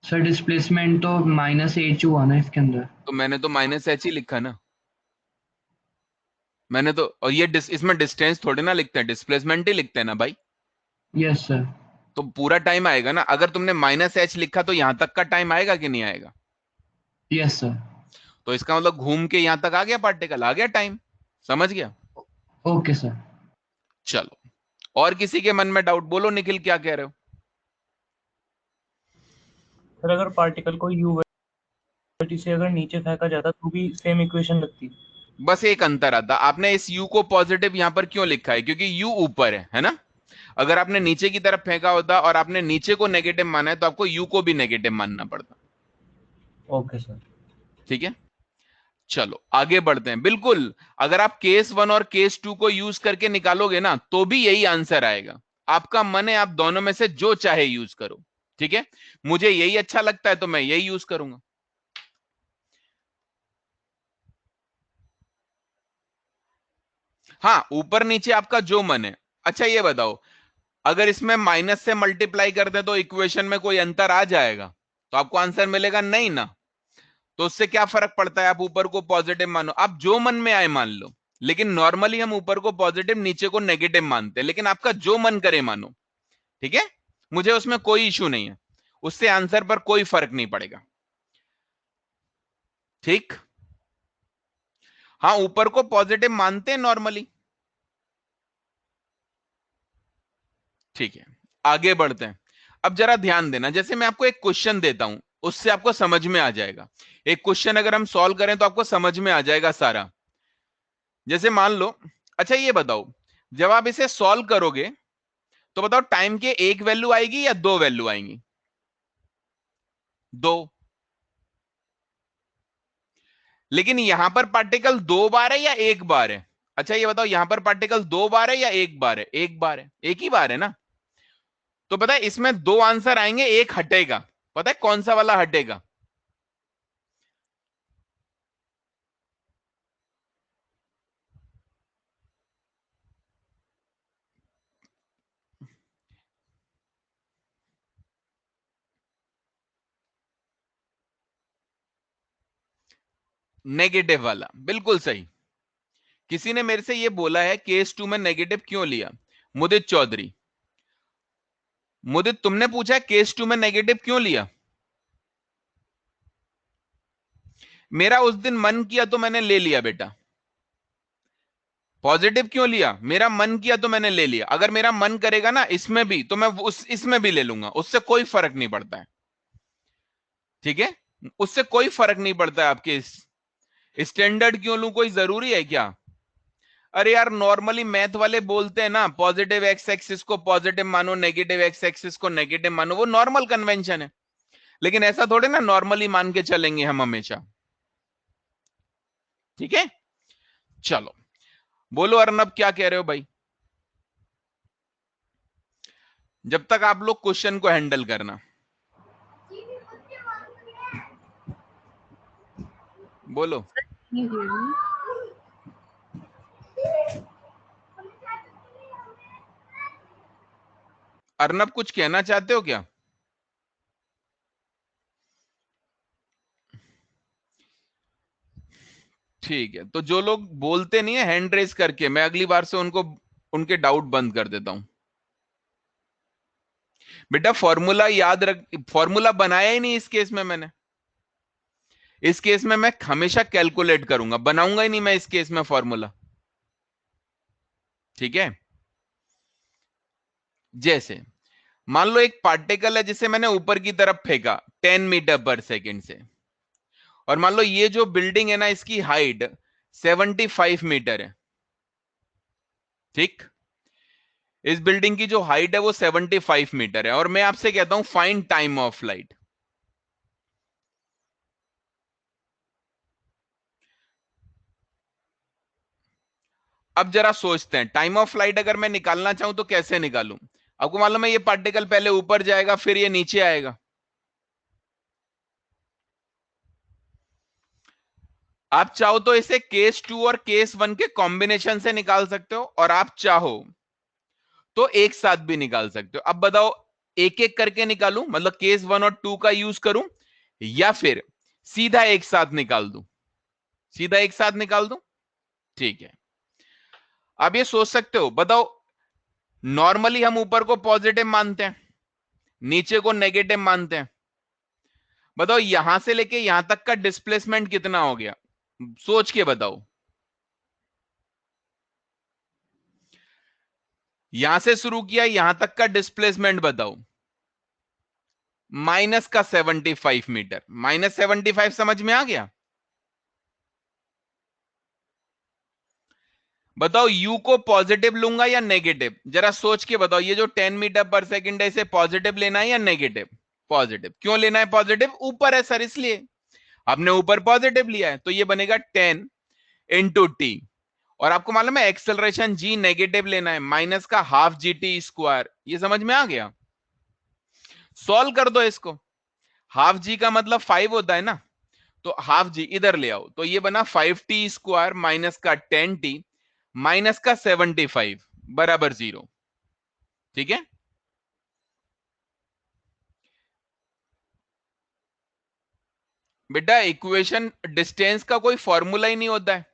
सर डिस्प्लेसमेंट तो -h हुआ ना इसके अंदर। तो मैंने तो -h ही लिखा ना। मैंने तो, और ये इसमें डिस्टेंस थोड़ी ना लिखते हैं, डिस्प्लेसमेंट ही लिखते हैं ना भाई। Yes sir. तो पूरा टाइम आएगा ना। अगर तुमने -h लिखा तो यहां तक का टाइम आएगा कि नहीं आएगा? Yes sir. तो इसका मतलब घूम के यहां तक आ गया पार्टिकल, आ गया टाइम। समझ गया? Okay sir. चलो, और किसी के मन में डाउट? बोलो निखिल, क्या कह रहे हो? सर अगर पार्टिकल को यू वेलोसिटी से अगर नीचे फेंका जाता तो भी सेम इक्वेशन लगती। बस एक अंतर आता, आपने इस u को पॉजिटिव यहां पर क्यों लिखा है? क्योंकि u ऊपर है ना। अगर आपने नीचे की तरफ फेंका होता और आपने नीचे को नेगेटिव माना है तो आपको u को भी नेगेटिव मानना पड़ता। Okay sir. ठीक है, चलो आगे बढ़ते हैं। बिल्कुल, अगर आप केस 1 और केस 2 को यूज करके निकालोगे ना तो भी यही आंसर आएगा। आपका मन है, आप दोनों में से जो चाहे यूज करो। ठीक है, मुझे यही अच्छा लगता है तो मैं यही यूज करूंगा। हाँ, ऊपर नीचे आपका जो मन है। अच्छा ये बताओ, अगर इसमें माइनस से मल्टीप्लाई कर दे तो इक्वेशन में कोई अंतर आ जाएगा? तो आपको आंसर मिलेगा नहीं ना। तो उससे क्या फर्क पड़ता है? आप ऊपर को पॉजिटिव मानो, आप जो मन में आए मान लो। लेकिन नॉर्मली हम ऊपर को पॉजिटिव, नीचे को नेगेटिव मानते हैं, लेकिन आपका जो मन करे मानो। ठीक है, मुझे उसमें कोई इशू नहीं है, उससे आंसर पर कोई फर्क नहीं पड़ेगा। ठीक, हाँ ऊपर को पॉजिटिव मानते हैं नॉर्मली। ठीक है, आगे बढ़ते हैं। अब जरा ध्यान देना, जैसे मैं आपको एक क्वेश्चन देता हूं, उससे आपको समझ में आ जाएगा। एक क्वेश्चन अगर हम सॉल्व करें तो आपको समझ में आ जाएगा सारा। जैसे मान लो, अच्छा ये बताओ, जब आप इसे सॉल्व करोगे तो बताओ टाइम के एक वैल्यू आएगी या दो वैल्यू आएंगी? दो। लेकिन यहां पर पार्टिकल दो बार है या एक बार है? अच्छा ये बताओ, यहां पर पार्टिकल दो बार है या एक बार है? एक बार है, एक ही बार है ना। तो पता है इसमें दो आंसर आएंगे, एक हटेगा। पता है कौन सा वाला हटेगा? नेगेटिव वाला, बिल्कुल सही। किसी ने मेरे से ये बोला है केस 2 में नेगेटिव क्यों लिया? मुदित चौधरी, मुदित तुमने पूछा है केस 2 में नेगेटिव क्यों लिया? मेरा उस दिन मन किया तो मैंने ले लिया बेटा। पॉजिटिव क्यों लिया? मेरा मन किया तो मैंने ले लिया। अगर मेरा मन करेगा ना इसमें भी, तो मैं इसमें भी ले लूंगा, उससे कोई फर्क नहीं पड़ता है। ठीक है, उससे कोई फर्क नहीं पड़ता है। आपके स्टैंडर्ड क्यों लूं, कोई जरूरी है क्या? अरे यार, नॉर्मली मैथ वाले बोलते हैं ना, पॉजिटिव एक्स एक्सिस को पॉजिटिव मानो, नेगेटिव एक्स एक्सिस को नेगेटिव मानो, वो नॉर्मल कन्वेंशन है। लेकिन ऐसा थोड़े ना नॉर्मली मान के चलेंगे हम हमेशा। ठीक है, चलो बोलो अर्नब, क्या कह रहे हो भाई? जब तक आप लोग क्वेश्चन को हैंडल करना, बोलो। अर्नब कुछ कहना चाहते हो क्या? ठीक है, तो जो लोग बोलते नहीं है हैंड रेज करके, मैं अगली बार से उनको उनके डाउट बंद कर देता हूं। बेटा फॉर्मूला याद रख, फॉर्मूला बनाया ही नहीं इस केस में मैंने। इस केस में मैं हमेशा कैलकुलेट करूंगा, बनाऊंगा ही नहीं मैं इस केस में फॉर्मूला। ठीक है, जैसे मान लो एक पार्टिकल है जिसे मैंने ऊपर की तरफ फेंका 10 मीटर पर सेकेंड से, और मान लो ये जो बिल्डिंग है ना, इसकी हाइट 75 मीटर है। ठीक, इस बिल्डिंग की जो हाइट है वो 75 मीटर है, और मैं आपसे कहता हूं फाइंड टाइम ऑफ लाइट। अब जरा सोचते हैं, टाइम ऑफ लाइट अगर मैं निकालना चाहूं तो कैसे निकालूं? आपको मालूम है ये पार्टिकल पहले ऊपर जाएगा, फिर ये नीचे आएगा। आप चाहो तो इसे केस 2 और केस 1 के कॉम्बिनेशन से निकाल सकते हो, और आप चाहो तो एक साथ भी निकाल सकते हो। अब बताओ, एक एक करके निकालूं, मतलब केस 1 और 2 का यूज करूं, या फिर सीधा एक साथ निकाल दूं? सीधा एक साथ निकाल दूं, ठीक है। अब ये सोच सकते हो, बताओ नॉर्मली हम ऊपर को पॉजिटिव मानते हैं, नीचे को नेगेटिव मानते हैं। बताओ यहां से लेके यहां तक का डिस्प्लेसमेंट कितना हो गया, सोच के बताओ। यहां से शुरू किया, यहां तक का डिस्प्लेसमेंट बताओ, माइनस का 75 मीटर। माइनस 75 समझ में आ गया? बताओ यू को पॉजिटिव लूंगा या नेगेटिव, जरा सोच के बताओ। ये जो 10 मीटर पर सेकंड है, इसे पॉजिटिव लेना है या नेगेटिव? पॉजिटिव। क्यों लेना है पॉजिटिव? ऊपर है सर, इसलिए आपने ऊपर पॉजिटिव लिया है, तो ये बनेगा 10 इंटू टी। और आपको मालूम है एक्सेलरेशन जी नेगेटिव लेना है, माइनस का हाफ जी टी स्क्वायर। ये समझ में आ गया? सॉल्व कर दो इसको। हाफ जी का मतलब 5 होता है ना, तो हाफ जी इधर ले आओ, तो ये बना 5t स्क्वायर माइनस का 10t माइनस का 75 बराबर 0। ठीक है, बेटा इक्वेशन डिस्टेंस का कोई फॉर्मूला ही नहीं होता है।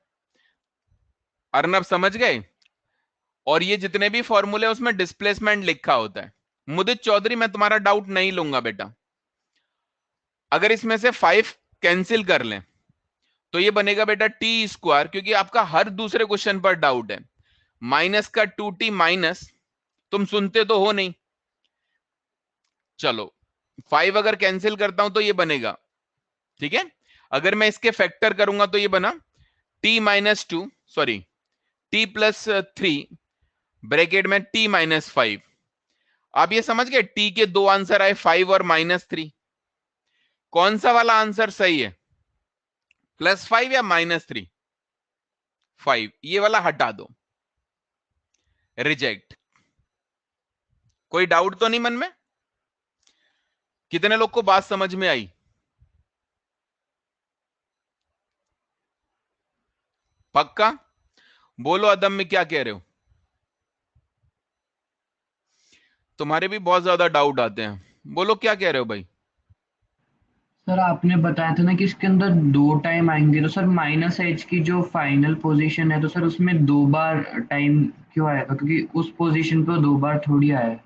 अर्नब समझ गए? और ये जितने भी फॉर्मूले उसमें डिस्प्लेसमेंट लिखा होता है। मुदित चौधरी, मैं तुम्हारा डाउट नहीं लूंगा बेटा। अगर इसमें से 5 कैंसिल कर लें तो ये बनेगा बेटा टी स्क्वायर, क्योंकि आपका हर दूसरे क्वेश्चन पर डाउट है। माइनस का 2t माइनस, तुम सुनते तो हो नहीं। चलो 5 अगर कैंसिल करता हूं तो ये बनेगा, ठीक है। अगर मैं इसके फैक्टर करूंगा तो ये बना t minus 2, sorry t plus 3 bracket में t माइनस 5। आप ये समझ गए, t के दो आंसर आए, 5 और माइनस 3। कौन सा वाला आंसर सही है, +5 या -3? 5, ये वाला हटा दो, रिजेक्ट। कोई डाउट तो नहीं मन में? कितने लोग को बात समझ में आई? पक्का बोलो, अदम में क्या कह रहे हो? तुम्हारे भी बहुत ज्यादा डाउट आते हैं, बोलो क्या कह रहे हो भाई? सर आपने बताया था ना कि इसके अंदर 2 टाइम आएंगे, तो सर -h की जो फाइनल पोजीशन है, तो सर उसमें 2 बार टाइम क्यों आएगा? क्योंकि उस पोजीशन पे 2 बार थोड़ी आया है।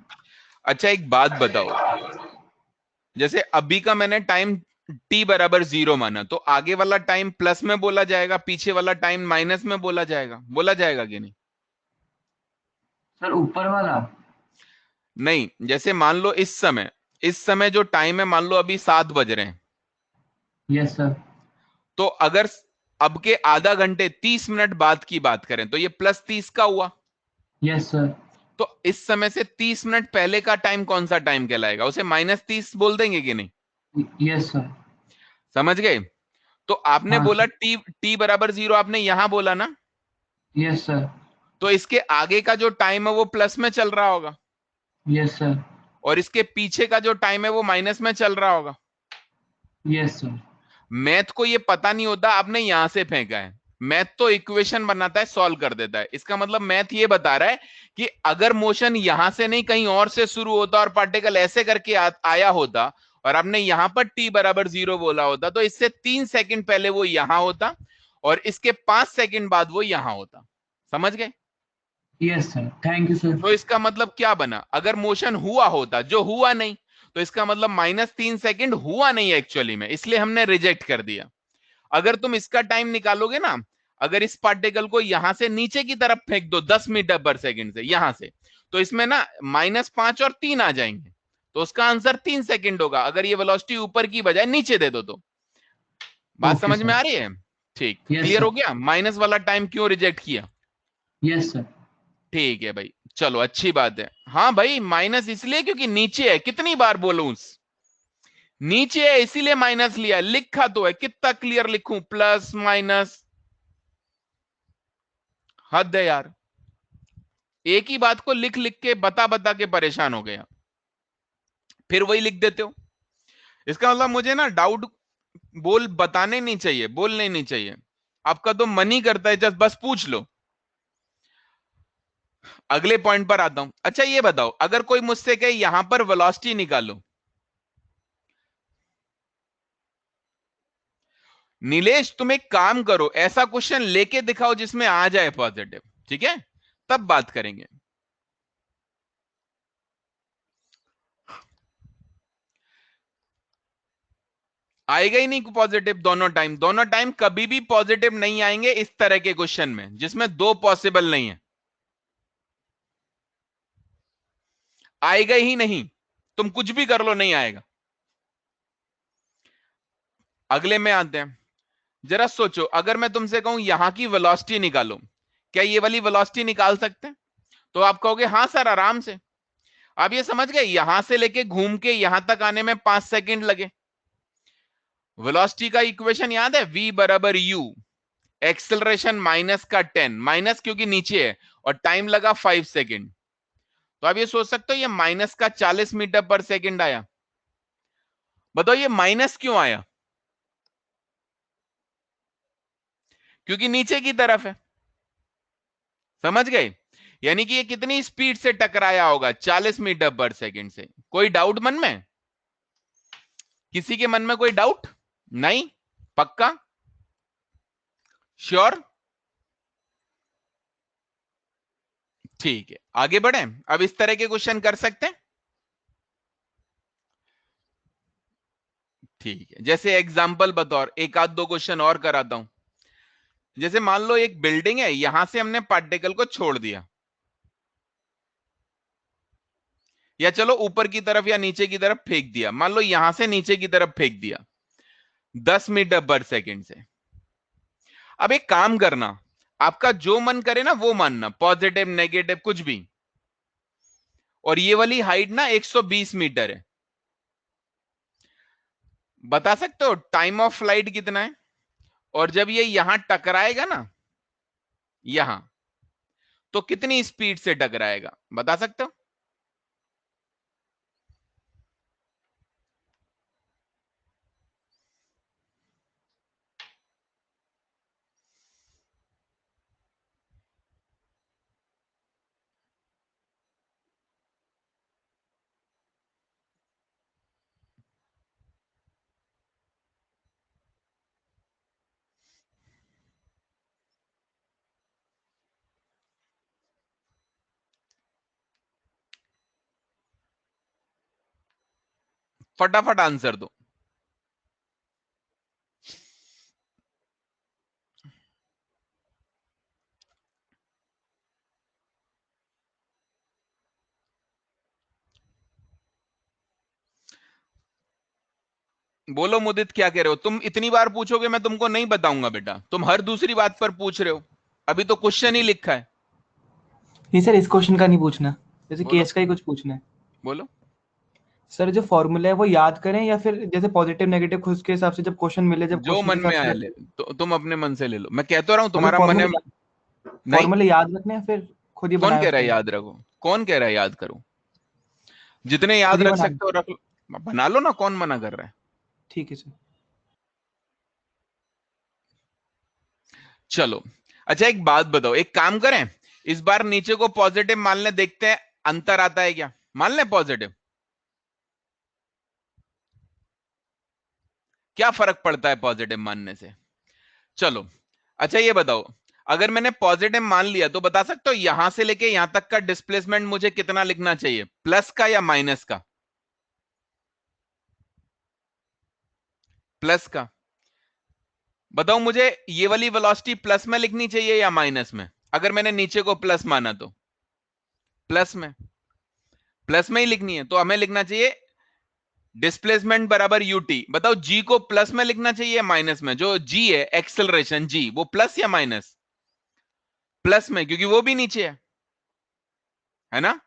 अच्छा एक बात बताओ, जैसे अभी का मैंने टाइम t बराबर 0 माना, तो आगे वाला टाइम प्लस में बोला जाएगा, पीछे वाला टाइम माइनस में बोला जाएगा कि नहीं? सर ऊपर वाला। नहीं, जैसे मान लो इस समय जो टाइम है, मान लो अभी 7 बज रहे हैं, यस सर। तो अगर अब के आधा घंटे 30 मिनट बाद की बात करें तो ये +30 का हुआ। Yes sir. तो इस समय से 30 मिनट पहले का टाइम कौन सा टाइम कहलाएगा? उसे -30 बोल देंगे कि नहीं? Yes sir. समझ गए? तो आपने हाँ बोला सर। t बराबर 0, आपने यहां बोला ना, यस सर। तो इसके आगे का जो टाइम है वो प्लस में चल रहा होगा, यस सर। और इसके पीछे का जो टाइम है वो माइनस में चल रहा होगा। Yes sir. मैथ को ये पता नहीं होता, आपने यहां से फेंका है। मैथ तो इक्वेशन बनाता है, सॉल्व कर देता है। इसका मतलब मैथ ये बता रहा है कि अगर मोशन यहां से नहीं कहीं और से शुरू होता और पार्टिकल ऐसे करके आया होता, और आपने यहां पर t बराबर 0 बोला होता, तो इससे 3 सेकंड पहले वो यहां होता और इसके 5 सेकंड बाद वो यहां होता। समझ गए? Yes sir, thank you sir. तो इसका मतलब क्या बना? अगर मोशन हुआ होता, जो हुआ नहीं, तो इसका मतलब -3 सेकंड हुआ नहीं एक्चुअली में, इसलिए हमने रिजेक्ट कर दिया। अगर तुम इसका टाइम निकालोगे ना, अगर इस पार्टिकल को यहां से नीचे की तरफ फेंक दो 10 मीटर पर सेकंड से यहां से, तो इसमें ना -5 और 3 आ जाएंगे, तो उसका आंसर 3 सेकंड होगा। अगर ये वेलोसिटी ऊपर की बजाय नीचे दे दो तो। बात ओके समझ में सर। आ रही है? ठीक, यस क्लियर हो सर। गया माइनस वाला टाइम क्यों रिजेक्ट किया? Yes sir. ठीक है भाई, चलो अच्छी बात है। हाँ भाई, माइनस इसलिए क्योंकि नीचे है, कितनी बार बोलूं, नीचे है इसीलिए माइनस लिया, लिखा तो है, कितना क्लियर लिखूं, प्लस माइनस, हद है यार। एक ही बात को लिख लिख के बता बता के परेशान हो गया, फिर वही लिख देते हो। इसका मतलब मुझे ना डाउट बताने नहीं चाहिए, बोलने नहीं चाहिए, आपका तो मन ही करता है जस्ट बस पूछ लो। अगले पॉइंट पर आता हूं। अच्छा ये बताओ, अगर कोई मुझसे कहे यहां पर वेलोसिटी निकालो, नीलेश तुम एक काम करो, ऐसा क्वेश्चन लेके दिखाओ जिसमें आ जाए पॉजिटिव, ठीक है, तब बात करेंगे। आएगा ही नहीं पॉजिटिव, दोनों टाइम कभी भी पॉजिटिव नहीं आएंगे इस तरह के क्वेश्चन में जिसमें दो पॉसिबल नहीं है, आएगा ही नहीं, तुम कुछ भी कर लो नहीं आएगा। अगले में आते हैं। जरा सोचो, अगर मैं तुमसे कहूं यहां की वेलोसिटी निकालो, क्या ये वाली वेलोसिटी निकाल सकते हैं? तो आप कहोगे हाँ सर आराम से। आप ये समझ गए, यहां से लेके घूम के यहां तक आने में 5 सेकंड लगे। वेलोसिटी का इक्वेशन याद है, v बराबर u, एक्सेलरेशन माइनस का 10, माइनस क्योंकि नीचे है, और टाइम लगा 5 सेकंड। तो आप ये सोच सकते हो ये माइनस का 40 मीटर पर सेकंड आया। बताओ ये माइनस क्यों आया? क्योंकि नीचे की तरफ है। समझ गए? यानी कि ये कितनी स्पीड से टकराया होगा? 40 मीटर पर सेकंड से। कोई डाउट मन में? किसी के मन में कोई डाउट? नहीं? पक्का? श्योर? ठीक है, आगे बढ़े। अब इस तरह के क्वेश्चन कर सकते हैं। ठीक है, जैसे एग्जांपल बतौर एक आध दो क्वेश्चन और कराता हूं। जैसे मान लो एक बिल्डिंग है, यहां से हमने पार्टिकल को छोड़ दिया, या चलो ऊपर की तरफ या नीचे की तरफ फेंक दिया। मान लो यहां से नीचे की तरफ फेंक दिया 10 मीटर पर सेकंड से। अब एक काम करना, आपका जो मन करे ना वो मानना, पॉजिटिव नेगेटिव कुछ भी। और ये वाली हाइट ना 120 मीटर है। बता सकते हो टाइम ऑफ फ्लाइट कितना है? और जब ये यहां टकराएगा ना, यहां, तो कितनी स्पीड से टकराएगा? बता सकते हो? फटाफट आंसर दो। बोलो मुदित, क्या कह रहे हो तुम? इतनी बार पूछोगे मैं तुमको नहीं बताऊंगा बेटा, तुम हर दूसरी बात पर पूछ रहे हो। अभी तो क्वेश्चन ही लिखा है। नहीं सर, इस क्वेश्चन का नहीं पूछना, जैसे बोलो केस का ही कुछ पूछना है। बोलो। सर जो फॉर्मूला है वो याद करें या फिर जैसे पॉजिटिव नेगेटिव खुद के हिसाब से जब क्वेश्चन मिले, जब जो क्वेश्चन के मन हिसाब में से आया ले, तो तुम अपने मन से ले लो। मैं कहता रहा हूं मतलब तुम्हारा मन है। नहीं, फॉर्मूले याद रखने हैं फिर खुद ही कौन बनाए कह रहा है उसके? याद रखो? कौन कह रहा है याद करो? जितने याद खुद ही रख बना। सकते हो रख लो, बना लो ना, कौन मना कर रहा है? ठीक है सर। चलो, अच्छा एक बात बताओ, एक काम करें, इस बार नीचे को पॉजिटिव मान ले, देखते हैं अंतर आता है क्या। मान ले पॉजिटिव, क्या फर्क पड़ता है पॉजिटिव मानने से? चलो, अच्छा ये बताओ, अगर मैंने पॉजिटिव मान लिया तो बता सकते हो यहां से लेके यहां तक का डिस्प्लेसमेंट मुझे कितना लिखना चाहिए, प्लस का या माइनस का? प्लस का। बताओ मुझे, ये वाली वेलोसिटी प्लस में लिखनी चाहिए या माइनस में? अगर मैंने नीचे को प्लस माना तो प्लस में, प्लस में ही लिखनी है। तो हमें लिखना चाहिए डिस्प्लेसमेंट बराबर यूटी। बताओ जी को प्लस में लिखना चाहिए माइनस में? जो जी है एक्सेलरेशन जी, वो प्लस या माइनस? प्लस में, क्योंकि वो भी नीचे है ना।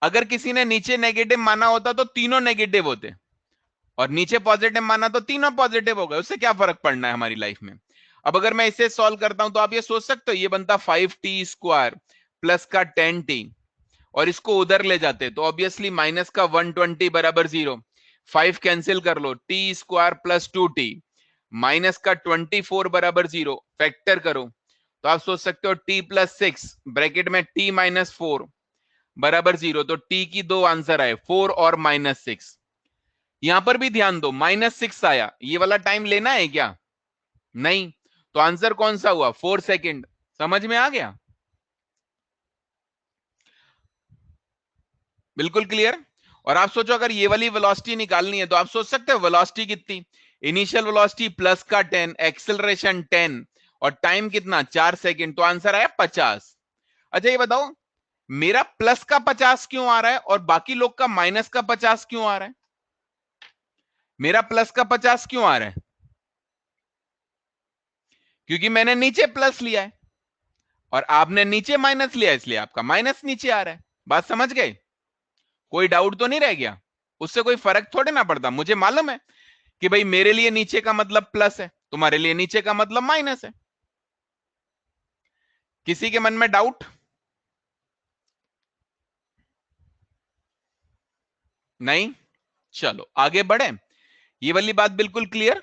अगर किसी ने नीचे नेगेटिव माना होता तो तीनों नेगेटिव होते, और नीचे पॉजिटिव माना तो तीनों पॉजिटिव हो गए। उससे क्या फर्क पड़ना है हमारी लाइफ में? अब अगर मैं इसे सॉल्व करता हूं तो आप ये सोच सकते हो, ये बनता 5t² प्लस का 10t, और इसको उधर ले जाते तो ऑब्वियसली माइनस का 120 बराबर 0। 5 कैंसिल कर लो, t² प्लस 2t माइनस का 24 बराबर 0, फैक्टर करो तो आप सोच सकते हो t प्लस 6 ब्रैकेट में t माइनस 4 बराबर 0। तो t की दो आंसर आए, 4 और -6। यहां पर भी ध्यान दो, -6 आया, ये वाला टाइम लेना है क्या? नहीं। तो आंसर कौन सा हुआ? 4 सेकेंड। समझ में आ गया? बिल्कुल क्लियर। और आप सोचो, अगर ये वाली वेलोसिटी निकालनी है तो आप सोच सकते हो वेलोसिटी कितनी, इनिशियल वेलोसिटी प्लस का 10, एक्सेलरेशन 10, और टाइम कितना, 4 सेकेंड। तो आंसर आया 50। अच्छा ये बताओ, मेरा प्लस का 50 क्यों आ रहा है और बाकी लोग का माइनस का 50 क्यों आ रहा है? मेरा प्लस का 50 क्यों आ रहा है? क्योंकि मैंने नीचे प्लस लिया है और आपने नीचे माइनस लिया, इसलिए आपका माइनस नीचे आ रहा है। बात समझ गए? कोई डाउट तो नहीं रह गया? उससे कोई फर्क थोड़े ना पड़ता। मुझे मालूम है कि भाई मेरे लिए नीचे का मतलब प्लस है, तुम्हारे लिए नीचे का मतलब माइनस है। किसी के मन में डाउट? नहीं? चलो आगे बढ़े। ये वाली बात बिल्कुल क्लियर।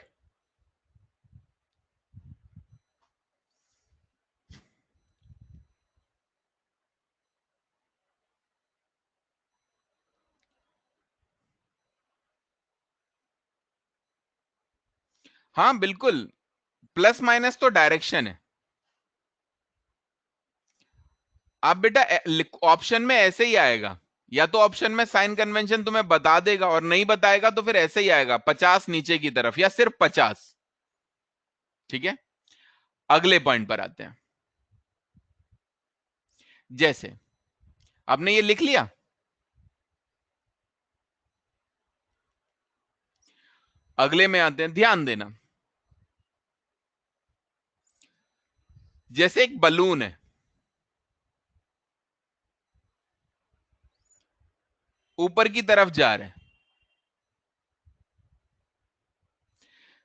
हाँ बिल्कुल, प्लस माइनस तो डायरेक्शन है। आप बेटा ऑप्शन में ऐसे ही आएगा, या तो ऑप्शन में साइन कन्वेंशन तुम्हें बता देगा, और नहीं बताएगा तो फिर ऐसे ही आएगा 50 नीचे की तरफ, या सिर्फ 50। ठीक है, अगले पॉइंट पर आते हैं। जैसे आपने ये लिख लिया, अगले में आते हैं, ध्यान देना। जैसे एक बलून है, ऊपर की तरफ जा रहा है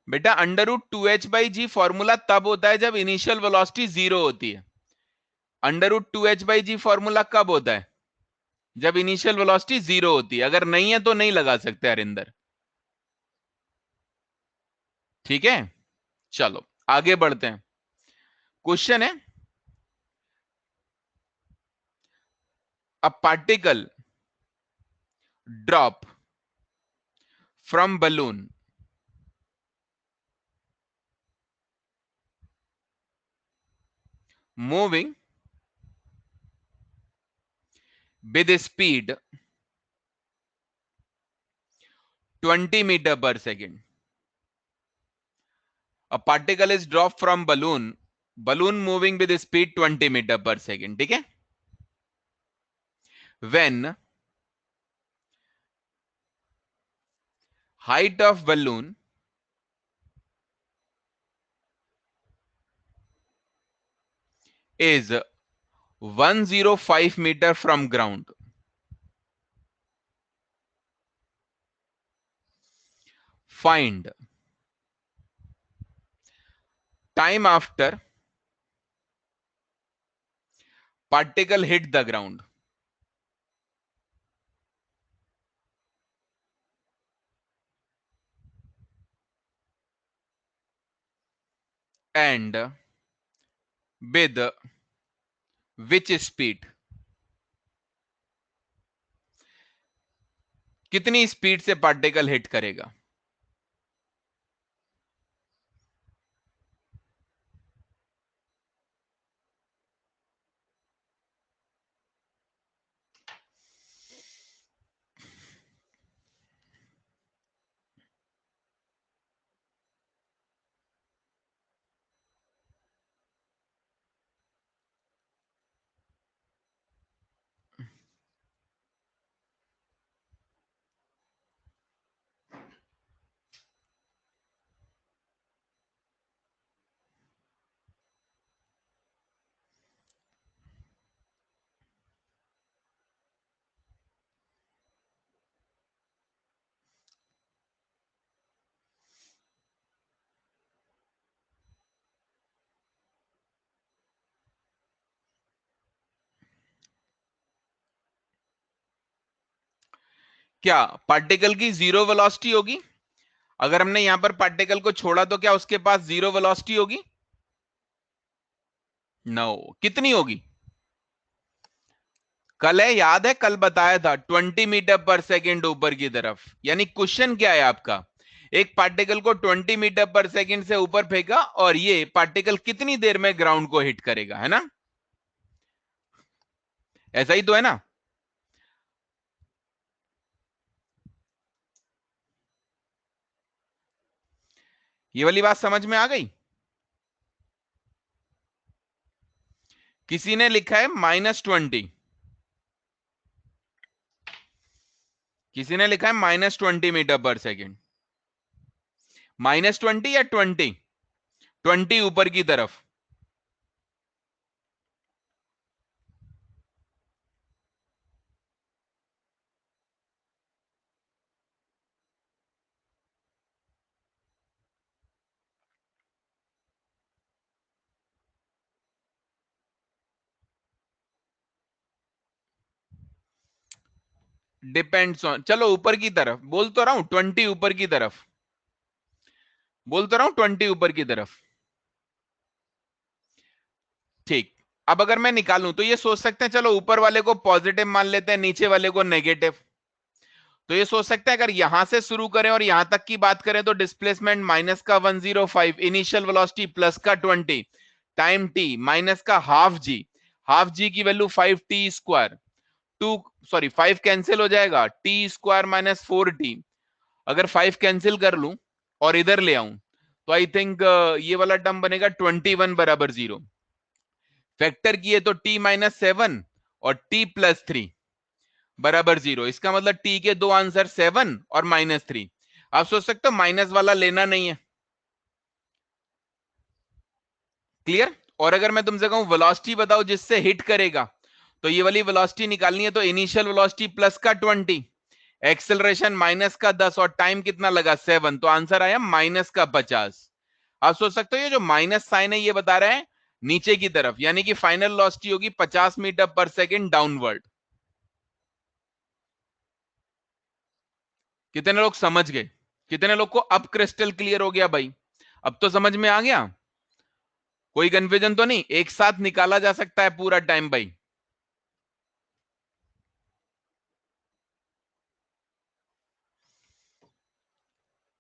बेटा। √2h/g फॉर्मूला तब होता है जब इनिशियल वेलोसिटी 0 होती है। √2h/g फॉर्मूला कब होता है? जब इनिशियल वेलोसिटी 0 होती है। अगर नहीं है तो नहीं लगा सकते हरिंदर। ठीक है, चलो आगे बढ़ते हैं। क्वेश्चन है, a particle drop from balloon moving with speed 20 meter per second. A particle is dropped from balloon moving with speed 20 meter per second. ठीक है, when height of balloon is 105 meter from ground. Find time after particle hit the ground. And with which speed? कितनी speed से particle hit करेगा? क्या particle की zero velocity होगी? अगर हमने यहां पर पार्टिकल को छोड़ा तो क्या उसके पास जीरो वेलोसिटी होगी? नो। कितनी होगी? कल है, याद है, कल बताया था 20 मीटर पर सेकेंड ऊपर की तरफ। यानी क्वेश्चन क्या है आपका, एक पार्टिकल को 20 मीटर पर सेकेंड से ऊपर फेंका और ये पार्टिकल कितनी देर में ग्राउंड को हिट करेगा, है ना? ऐसा ही तो है ना? ये वाली बात समझ में आ गई? किसी ने लिखा है -20, किसी ने लिखा है -20 मीटर पर सेकेंड। -20 या 20? 20 ऊपर की तरफ। डिपेंड्स ऑन, चलो ऊपर की तरफ बोल तो रहा हूं, 20 ऊपर की तरफ बोल तो रहा हूं, 20 ऊपर की तरफ। ठीक। अब अगर मैं निकालूं तो ये सोच सकते हैं, चलो ऊपर वाले को पॉजिटिव मान लेते हैं, नीचे वाले को नेगेटिव। तो ये सोच सकते हैं अगर यहां से शुरू करें और यहां तक की बात करें तो डिस्प्लेसमेंट माइनस का 105, इनिशियल वेलोसिटी प्लस का 20, टाइम टी माइनस का हाफ जी की वैल्यू 5t स्क्वायर, 5 कैंसिल हो जाएगा, टी स्क्वायर माइनस 4t। अगर 5 कैंसिल कर लूं और इधर ले आऊं तो आई थिंक ये वाला टर्म बनेगा 21 बराबर 0। फैक्टर किए तो t -7 और t +3 बराबर 0। इसका मतलब t के दो आंसर 7 और -3। आप सोच सकते हो माइनस वाला लेना नहीं है। क्लियर? और अगर मैं तुमसे कहूं वेलोसिटी बताओ जिससे हिट करेगा, तो ये वाली वेलोसिटी निकालनी है, तो इनिशियल वेलोसिटी प्लस का 20, एक्सेलरेशन माइनस का 10 और टाइम कितना लगा 7, तो आंसर आया माइनस का 50। आप सोच सकते हो ये जो माइनस साइन है ये बता रहा है नीचे की तरफ, यानी कि फाइनल वेलोसिटी होगी 50 मीटर पर सेकेंड डाउनवर्ड। कितने लोग समझ गए? कितने लोग को अब क्रिस्टल क्लियर हो गया भाई? अब तो समझ में आ गया? कोई कंफ्यूजन तो नहीं? एक साथ निकाला जा सकता है पूरा टाइम भाई।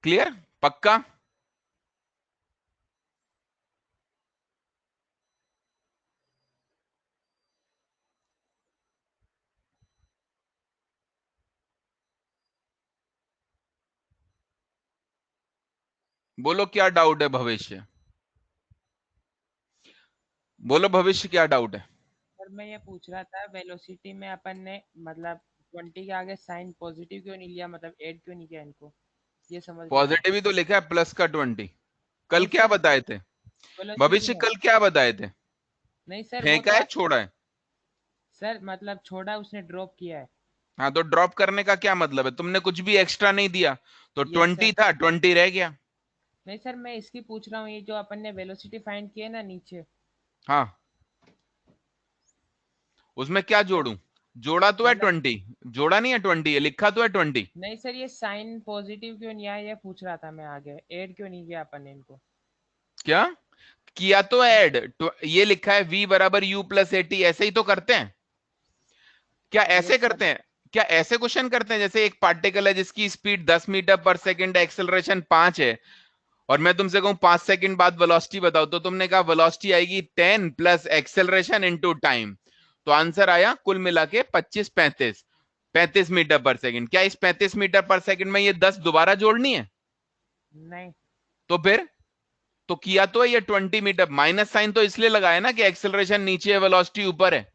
क्लियर? पक्का? बोलो क्या डाउट है भविष्य? बोलो भविष्य क्या डाउट है? सर मैं ये पूछ रहा था वेलोसिटी में अपन ने मतलब 20 के आगे साइन पॉजिटिव क्यों नहीं लिया, मतलब ऐड क्यों नहीं किया इनको? ये समझ गया। पॉजिटिव ही तो लिखा है प्लस का 20। कल नहीं क्या सर, बताए थे वेलोसिटी भविष्य, है। कल क्या बताए थे? नहीं सर, वो फेंका तो है छोड़ा है? सर मतलब छोड़ा, उसने ड्रॉप किया है। हाँ तो ड्रॉप करने का क्या मतलब है? तुमने कुछ भी एक्स्ट्रा नहीं दिया, तो यस 20 सर। था, 20 रह गया। नहीं सर, मैं इसकी पूछ रहा हूँ, ये जो अपन ने वेलोसिटी फाइंड की है ना नीचे, हाँ, उसमें क्या जोड़ूं? जोड़ा तो है मतलब 20, जोड़ा नहीं है 20, ये लिखा तो है 20। नहीं सर, ये साइन पॉजिटिव क्यों नहीं आया, ये पूछ रहा था मैं। आगे ऐड क्यों नहीं किया अपन ने इनको? क्या किया? तो ऐड ये लिखा है v बराबर u प्लस एटी, ऐसे ही तो करते हैं। क्या ऐसे यस सर। करते हैं? क्या ऐसे क्वेश्चन करते हैं जैसे एक पार्टिकल है जिसकी स्पीड 10 मीटर पर सेकंड है, एक्सेलरेशन 5 है, और मैं तुमसे कहूं 5 सेकंड बाद वेलोसिटी बताओ, तो तुमने कहा वेलोसिटी आएगी 10 प्लस एक्सेलरेशन इनटू टाइम, तो आंसर आया कुल मिला के 25, 35, 35 मीटर पर सेकंड। क्या इस 35 मीटर पर सेकंड में ये 10 दोबारा जोड़नी है? नहीं। तो फिर तो किया तो है ये 20 मीटर। माइनस साइन तो इसलिए लगाया ना कि एक्सेलरेशन नीचे है, वेलोसिटी ऊपर है।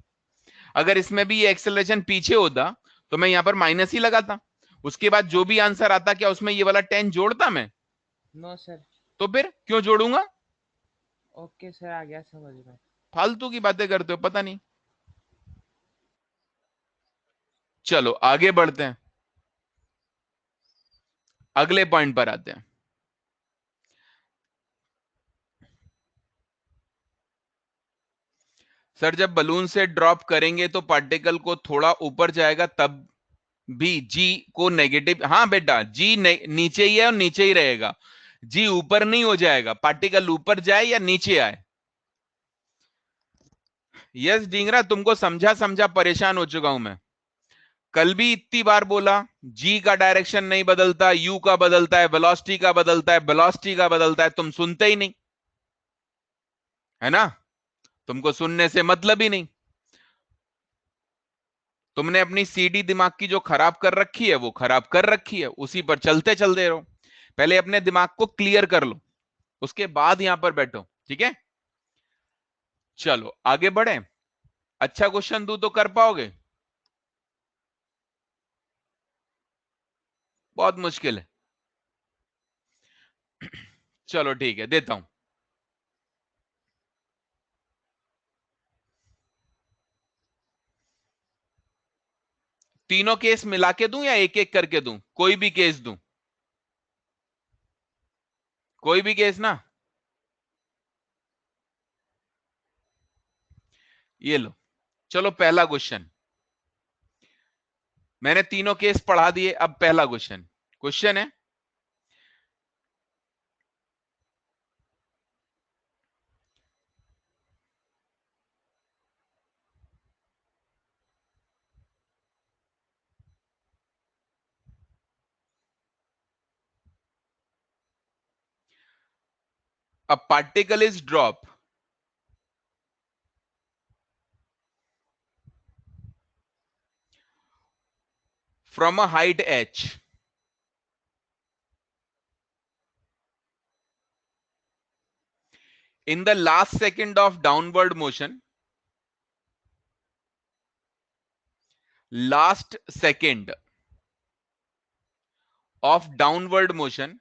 अगर इसमें भी ये एक्सेलरेशन पीछे होता तो मैं यहां पर माइनस ही लगाता, उसके बाद जो भी आंसर आता क्या उसमें ये वाला 10 जोड़ता मैं? No sir. तो फिर क्यों जोड़ूंगा? ओके सर, आ गया समझ में। फालतू की बातें करते हो, पता नहीं। चलो आगे बढ़ते हैं, अगले पॉइंट पर आते हैं। सर जब बलून से ड्रॉप करेंगे तो पार्टिकल को थोड़ा ऊपर जाएगा, तब भी जी को नेगेटिव। हाँ बेटा, जी नीचे ही है और नीचे ही रहेगा, जी ऊपर नहीं हो जाएगा। पार्टिकल ऊपर जाए या नीचे आए। यस ढींगरा, तुमको समझा समझा परेशान हो चुका हूं मैं। कल भी इतनी बार बोला, जी का डायरेक्शन नहीं बदलता, यू का बदलता है, वेलोसिटी का बदलता है, वेलोसिटी का बदलता है, तुम सुनते ही नहीं है ना। तुमको सुनने से मतलब ही नहीं। तुमने अपनी सीडी दिमाग की जो खराब कर रखी है वो खराब कर रखी है, उसी पर चलते चलते रहो। पहले अपने दिमाग को क्लियर कर लो, उसके बाद यहां पर बैठो, ठीक है। चलो आगे बढ़े। अच्छा क्वेश्चन दू तो कर पाओगे? बहुत मुश्किल है। चलो ठीक है, देता हूं। तीनों केस मिला के दूं या एक एक करके दूं? कोई भी केस दूं? कोई भी केस ना। ये लो, चलो पहला क्वेश्चन। मैंने तीनों केस पढ़ा दिए, अब पहला क्वेश्चन। क्वेश्चन है, a particle is dropped from a height h in the last second of downward motion, last second of downward motion,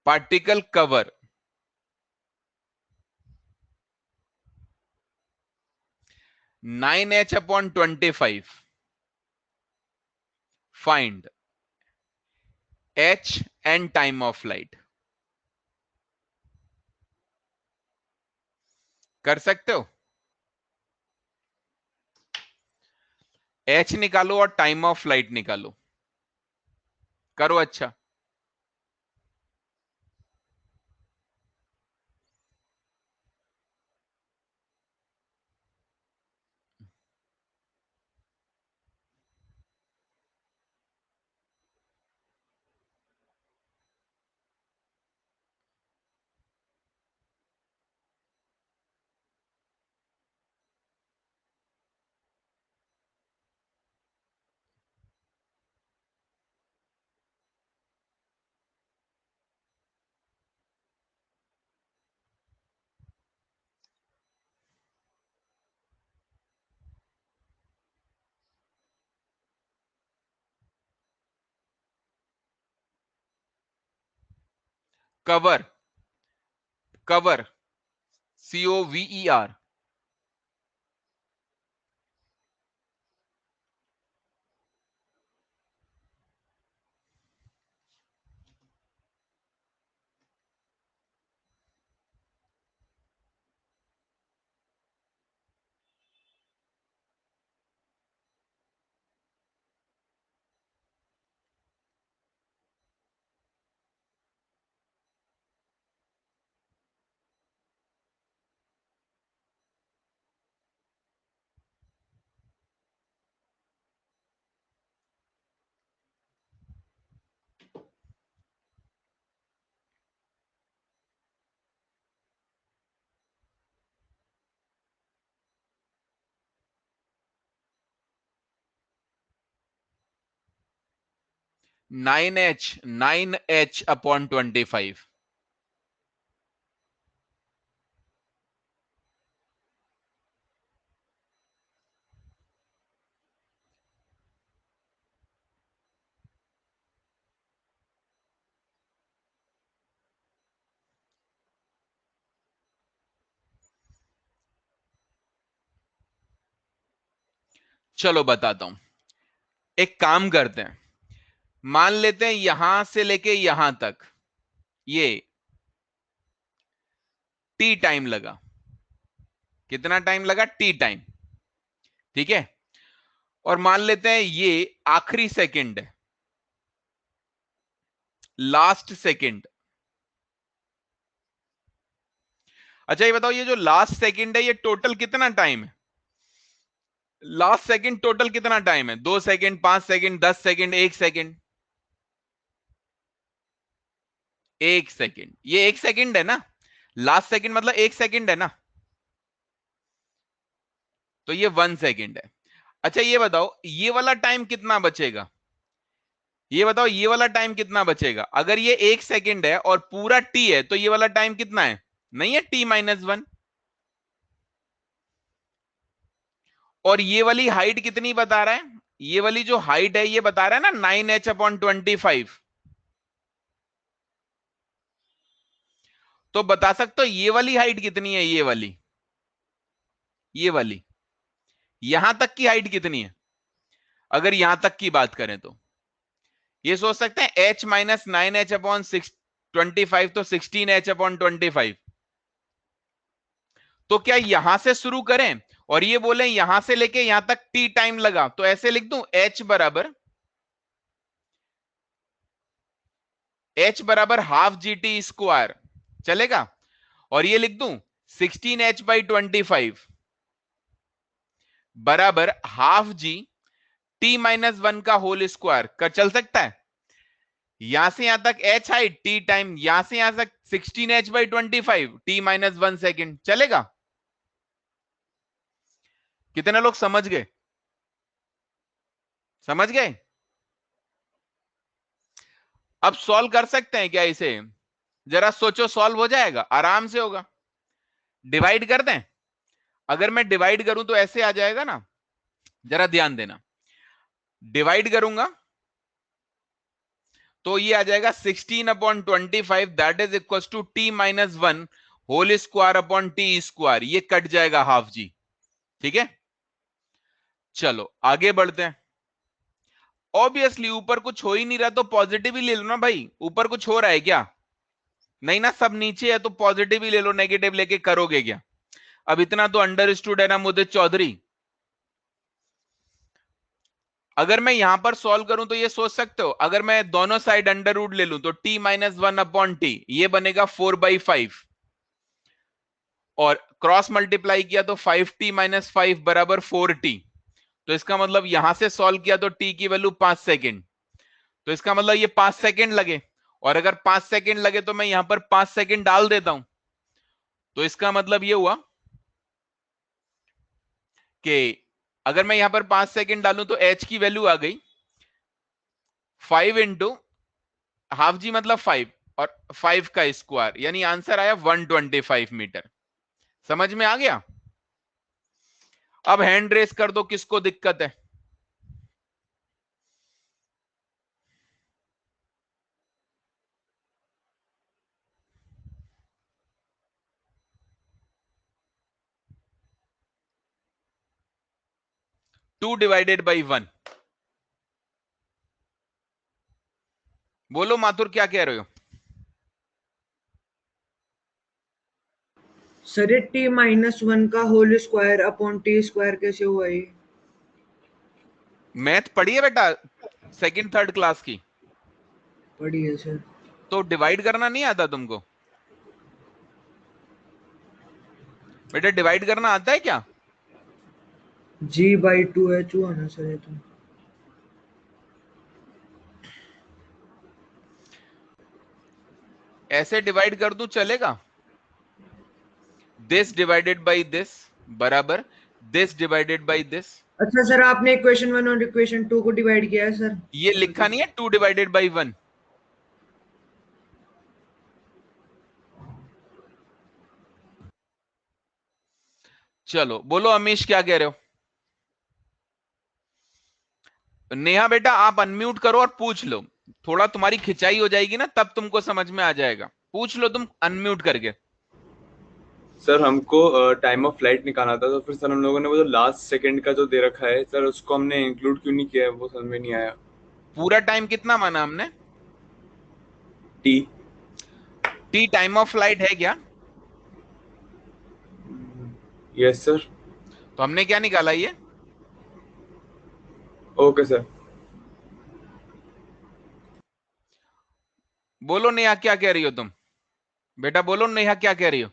particle cover 9h upon 25, find h and time of flight। कर सकते हो? h निकालो और time of flight निकालो, करो। अच्छा cover, cover, COVER। Nine H upon 25। चलो बताता हूं, एक काम करते हैं, मान लेते हैं यहां से लेके यहां तक ये टी टाइम लगा। कितना टाइम लगा? T time. ठीक है, और मान लेते हैं ये आखिरी सेकंड है, लास्ट सेकंड। अच्छा ये बताओ, ये जो लास्ट सेकंड है ये टोटल कितना टाइम है? लास्ट सेकंड टोटल कितना टाइम है? 2 second, 5 second, 10 second, 1 second? 1 second. ये 1 सेकंड है ना, लास्ट सेकंड मतलब 1 सेकंड है ना, तो ये 1 सेकंड है। अच्छा ये बताओ ये वाला टाइम कितना बचेगा? ये बताओ ये वाला टाइम कितना बचेगा? अगर ये 1 सेकंड है और पूरा टी है तो ये वाला टाइम कितना है? नहीं है, T-1। और ये वाली हाइट कितनी बता रहा है? ये वाली जो हाइट है ये बता रहा है ना 9h अपॉन 25। तो बता सकते हो ये वाली हाइट कितनी है? ये वाली यहां तक की हाइट कितनी है? अगर यहां तक की बात करें तो ये सोच सकते हैं h माइनस 9h अपॉन 25, तो 16h अपॉन 25। तो क्या यहां से शुरू करें और ये बोले यहां से लेके यहां तक t टाइम लगा, तो ऐसे लिख दूं h बराबर हाफ GT स्क्वायर, चलेगा? और ये लिख दूं 16h बाई 25 बराबर हाफ G T-1 का होल स्क्वायर कर, चल सकता है? यहां से यहां तक h हाइट t टाइम, यहां से यहां तक 16h बाई 25 T-1 सेकेंड, चलेगा? कितने लोग समझ गए? समझ गए? अब सॉल्व कर सकते हैं क्या इसे? जरा सोचो, सॉल्व हो जाएगा? आराम से होगा। डिवाइड कर दें? अगर मैं डिवाइड करूं तो ऐसे आ जाएगा ना, जरा ध्यान देना। डिवाइड करूंगा तो ये आ जाएगा 16 upon 25 that is equal to T-1 whole square upon T square, ये कट जाएगा हाफ जी। ठीक है, चलो आगे बढ़ते हैं। ऑब्वियसली ऊपर कुछ हो ही नहीं रहा तो पॉजिटिव ही ले लो ना भाई। ऊपर कुछ हो रहा है क्या? नहीं ना, सब नीचे है तो पॉजिटिव ही ले लो, नेगेटिव लेके करोगे क्या? अब इतना तो अंडरस्टूड है ना मुदित चौधरी। अगर मैं यहां पर सॉल्व करूं तो ये सोच सकते हो, अगर मैं दोनों साइड अंडर रूट ले लूं तो T-1 अपॉन टी, ये बनेगा 4/5 और क्रॉस मल्टीप्लाई किया तो 5T-5 बराबर 4T। तो इसका मतलब यहां से सॉल्व किया तो T की वैल्यू 5 सेकेंड, तो इसका मतलब ये 5 सेकेंड लगे। और अगर 5 सेकेंड लगे तो मैं यहां पर 5 सेकेंड डाल देता हूं, तो इसका मतलब ये हुआ कि अगर मैं यहां पर 5 सेकेंड डालूं तो h की वैल्यू आ गई 5 इंटू हाफ जी मतलब 5 और 5 का स्क्वायर, यानी आंसर आया 125 मीटर। समझ में आ गया? अब हैंड रेस कर दो किसको दिक्कत है। 2 डिवाइडेड बाई 1। बोलो माथुर क्या कह रहे हो? सर ये t-1 का whole square upon T square कैसे हुआ ये? मैथ पढ़ी है बेटा सेकंड थर्ड क्लास की? पढ़ी है सर। तो डिवाइड करना नहीं आता तुमको? बेटा डिवाइड करना आता है क्या? g/2h हुआ ना सर ये तो। ऐसे डिवाइड कर दूं चलेगा? दिस डिवाइडेड बाई दिस बराबर दिस डिवाइडेड बाई दिस। अच्छा सर आपने इक्वेशन 1 और इक्वेशन 2 को डिवाइड किया है सर? ये लिखा नहीं है 2 डिवाइडेड बाई 1? चलो बोलो अमीश क्या कह रहे हो? नेहा बेटा आप अनम्यूट करो और पूछ लो, थोड़ा तुम्हारी खिंचाई हो जाएगी ना तब तुमको समझ में आ जाएगा। पूछ लो तुम अनम्यूट करके। सर हमको टाइम ऑफ फ्लाइट निकालना था, तो फिर सर हम लोगों ने वो जो लास्ट सेकंड का जो दे रखा है सर उसको हमने इंक्लूड क्यों नहीं किया है, वो समझ में नहीं आया। पूरा टाइम कितना माना हमने? T. T time of flight है क्या? Yes sir. तो हमने क्या निकाला ये? Okay sir. बोलो नेहा क्या कह रही हो तुम? बेटा बोलो नेहा क्या कह रही हो?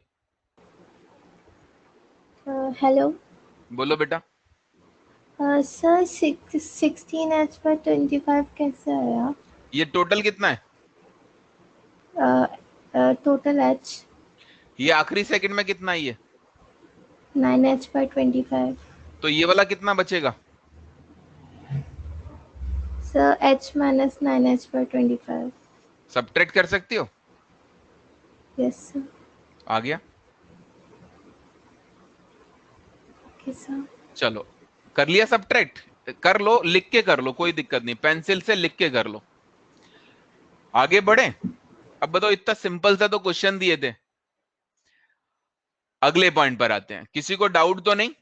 हेलो बोलो बेटा। सर 16h/25 कैसे आया? ये टोटल कितना है? टोटल h ये आखिरी सेकंड में कितना है ये? 9h/25। तो ये वाला कितना बचेगा? Sir h minus 9h/25। Subtract कर सकती हो? Yes sir. आ गया। Okay sir. चलो कर लिया सब्ट्रैक्ट? कर लो, लिख के कर लो, कोई दिक्कत नहीं, पेंसिल से लिख के कर लो। आगे बढ़े। अब बताओ इतना सिंपल सा तो क्वेश्चन दिए थे। अगले पॉइंट पर आते हैं। किसी को डाउट तो नहीं?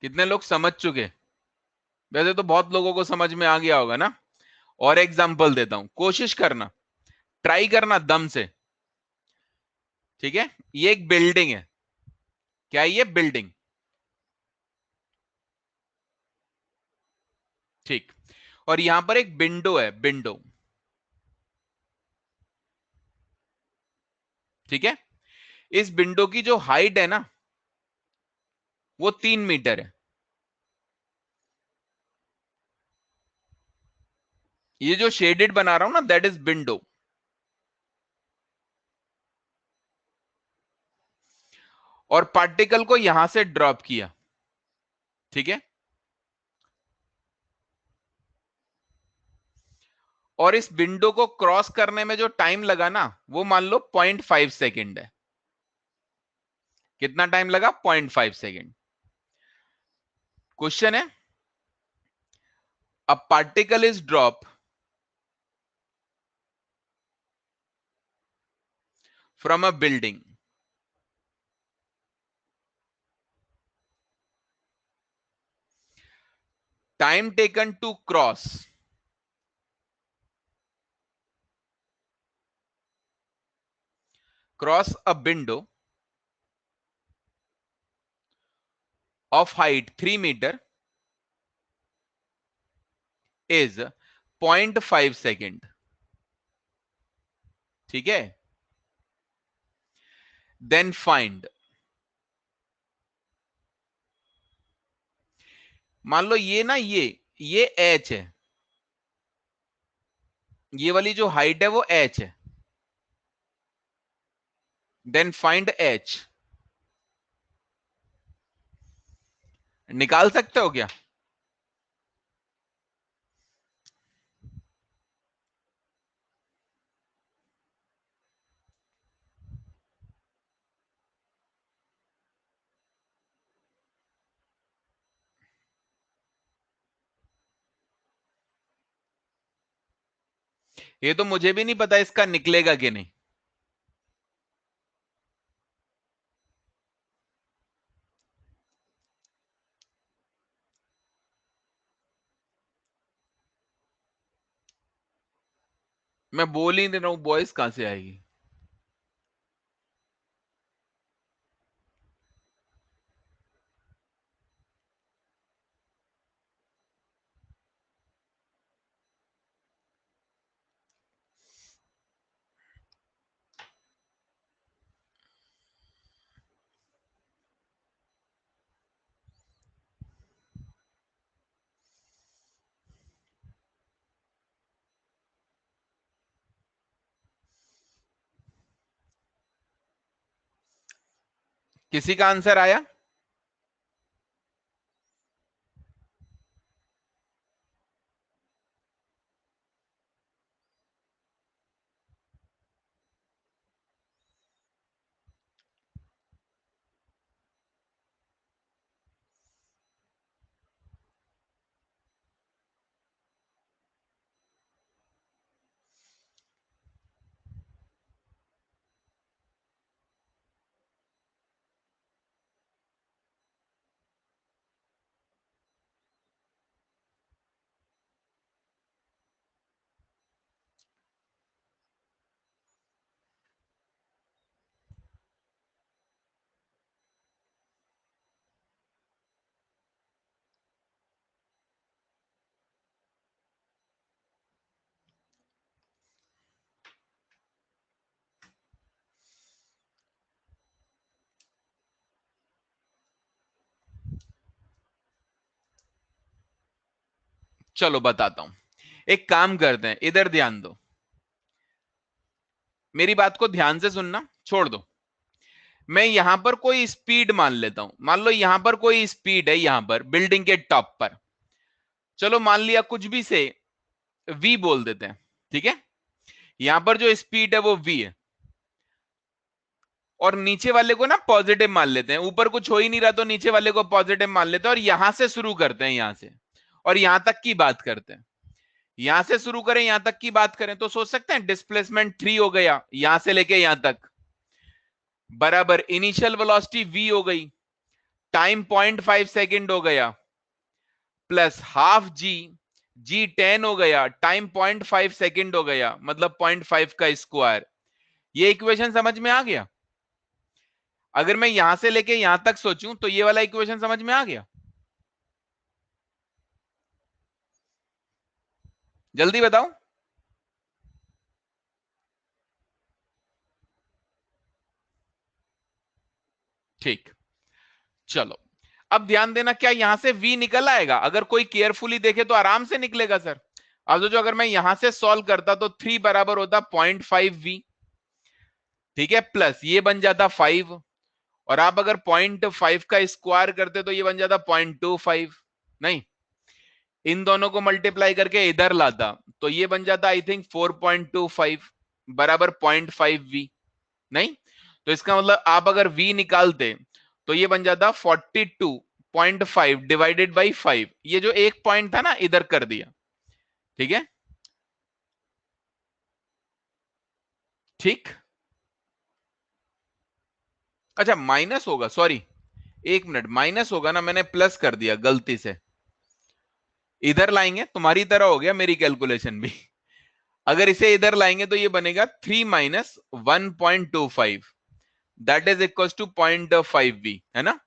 कितने लोग समझ चुके? वैसे तो बहुत लोगों को समझ में आ गया होगा ना। और एग्जांपल देता हूं, कोशिश करना, ट्राई करना दम से। ठीक है, ये एक बिल्डिंग है। क्या है ये? बिल्डिंग। ठीक। और यहां पर एक विंडो है, विंडो। ठीक है, इस विंडो की जो हाइट है ना वो 3 मीटर है। ये जो शेडेड बना रहा हूं ना दैट इज विंडो। और पार्टिकल को यहां से ड्रॉप किया। ठीक है, और इस विंडो को क्रॉस करने में जो टाइम लगा ना वो मान लो 0.5 सेकेंड है। कितना टाइम लगा? 0.5 सेकेंड। क्वेश्चन है, a particle is drop from a building time taken to cross a window of height 3 meter is 0.5 second. ठीक है, देन फाइंड। मान लो ये ना ये h है, ये वाली जो हाइट है वो h है। Then find h। निकाल सकते हो क्या? ये तो मुझे भी नहीं पता इसका निकलेगा कि नहीं। मैं बोल ही नहीं रहा हूं, बॉयज कहां से आएगी? किसी का आंसर आया? चलो बताता हूं। एक काम करते हैं, इधर ध्यान दो, मेरी बात को ध्यान से सुनना, छोड़ दो। मैं यहां पर कोई स्पीड मान लेता हूं, मान लो यहां पर कोई स्पीड है, यहां पर बिल्डिंग के टॉप पर, चलो मान लिया कुछ भी से v बोल देते हैं, ठीक है। यहां पर जो स्पीड है वो v है, और नीचे वाले को ना पॉजिटिव मान लेते हैं, ऊपर कुछ हो ही नहीं रहा तो नीचे वाले को पॉजिटिव मान लेते हैं, और यहां से शुरू करते हैं, यहां से और यहां तक की बात करते हैं। यहां से शुरू करें, यहां तक की बात करें तो सोच सकते हैं डिस्प्लेसमेंट 3 हो गया यहां से लेके यहां तक, बराबर इनिशियल वेलोसिटी v हो गई, टाइम 0.5 सेकेंड हो गया, प्लस हाफ g 10 हो गया, टाइम 0.5 सेकेंड हो गया, मतलब 0.5 का स्क्वायर। ये इक्वेशन समझ में आ गया? अगर मैं यहां से लेके यहां तक सोचूं तो ये वाला इक्वेशन समझ में आ गया? जल्दी बताओ। ठीक, चलो अब ध्यान देना, क्या यहां से v निकल आएगा? अगर कोई केयरफुली देखे तो आराम से निकलेगा सर। अब जो अगर मैं यहां से सॉल्व करता तो 3 बराबर होता 0.5v, ठीक है, प्लस ये बन जाता 5, और आप अगर 0.5 का स्क्वायर करते तो ये बन जाता 0.25, नहीं, इन दोनों को मल्टीप्लाई करके इधर लाता तो ये बन जाता आई थिंक 4.25 बराबर 0.5v, नहीं, तो इसका मतलब आप अगर v निकालते तो ये बन जाता 42.5 डिवाइडेड बाई 5, ये जो एक पॉइंट था ना इधर कर दिया, ठीक है, ठीक। अच्छा माइनस होगा, सॉरी एक मिनट, माइनस होगा ना, मैंने प्लस कर दिया गलती से, इधर लाएंगे, तुम्हारी तरह हो गया मेरी कैलकुलेशन भी। अगर इसे इधर लाएंगे तो ये बनेगा 3 minus 1.25, that is equal to 0.5v, है ना।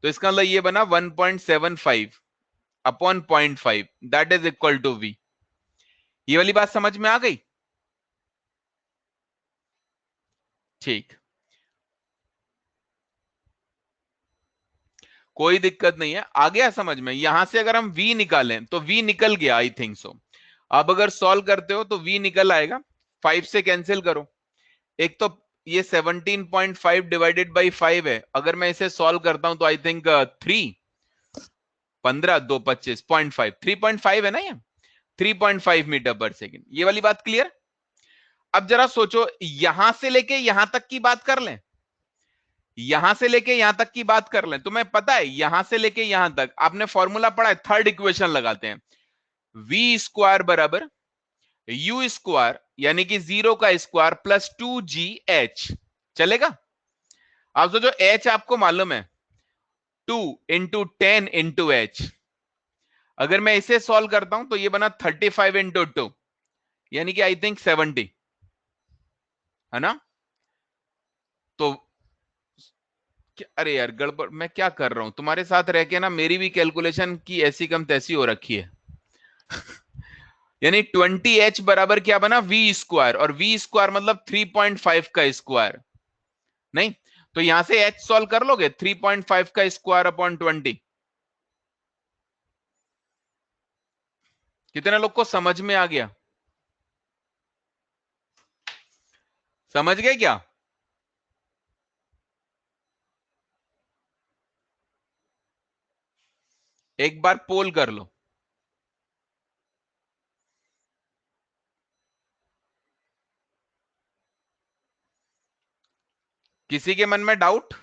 तो इसका मतलब ये बना 1.75 upon 0.5, that is equal to v। ये वाली बात समझ में आ गई? ठीक, कोई दिक्कत नहीं है, आ गया समझ में। यहां से अगर हम v निकालें तो v निकल गया, आई थिंक सो। अब अगर सॉल्व करते हो तो v निकल आएगा, 5 से कैंसिल करो, एक तो ये 17.5 डिवाइडेड बाई 5 है, अगर मैं इसे सॉल्व करता हूं तो आई थिंक 3, 15 2 25 0.5, 3.5 है ना ये, 3.5 मीटर पर सेकेंड। ये वाली बात क्लियर? अब जरा सोचो, यहां से लेके यहां तक की बात कर लें, यहां से लेके यहां तक की बात कर लें, तुम्हें पता है यहां से लेके यहां तक आपने फॉर्मूला पढ़ा है, थर्ड इक्वेशन लगाते हैं, v स्क्वायर बराबर u स्क्वायर यानी कि 0 का स्क्वायर प्लस 2gh, चलेगा? अब जो h आपको मालूम है 2 इंटू 10 इंटू h, अगर मैं इसे सॉल्व करता हूं तो ये बना 35 इंटू 2, यानी कि आई थिंक 70, है ना? तो अरे यार गड़बड़, मैं क्या कर रहा हूं तुम्हारे साथ रह के ना, मेरी भी कैलकुलेशन की ऐसी कम तैसी हो रखी है। यानी 20h बराबर क्या बना, वी स्क्वायर, और वी स्क्वायर मतलब 3.5 का स्क्वायर, नहीं? तो यहां से h सॉल्व कर लोगे, 3.5 का स्क्वायर अपॉन 20। कितने लोग को समझ में आ गया? समझ गए क्या? एक बार पोल कर लो। किसी के मन में डाउट?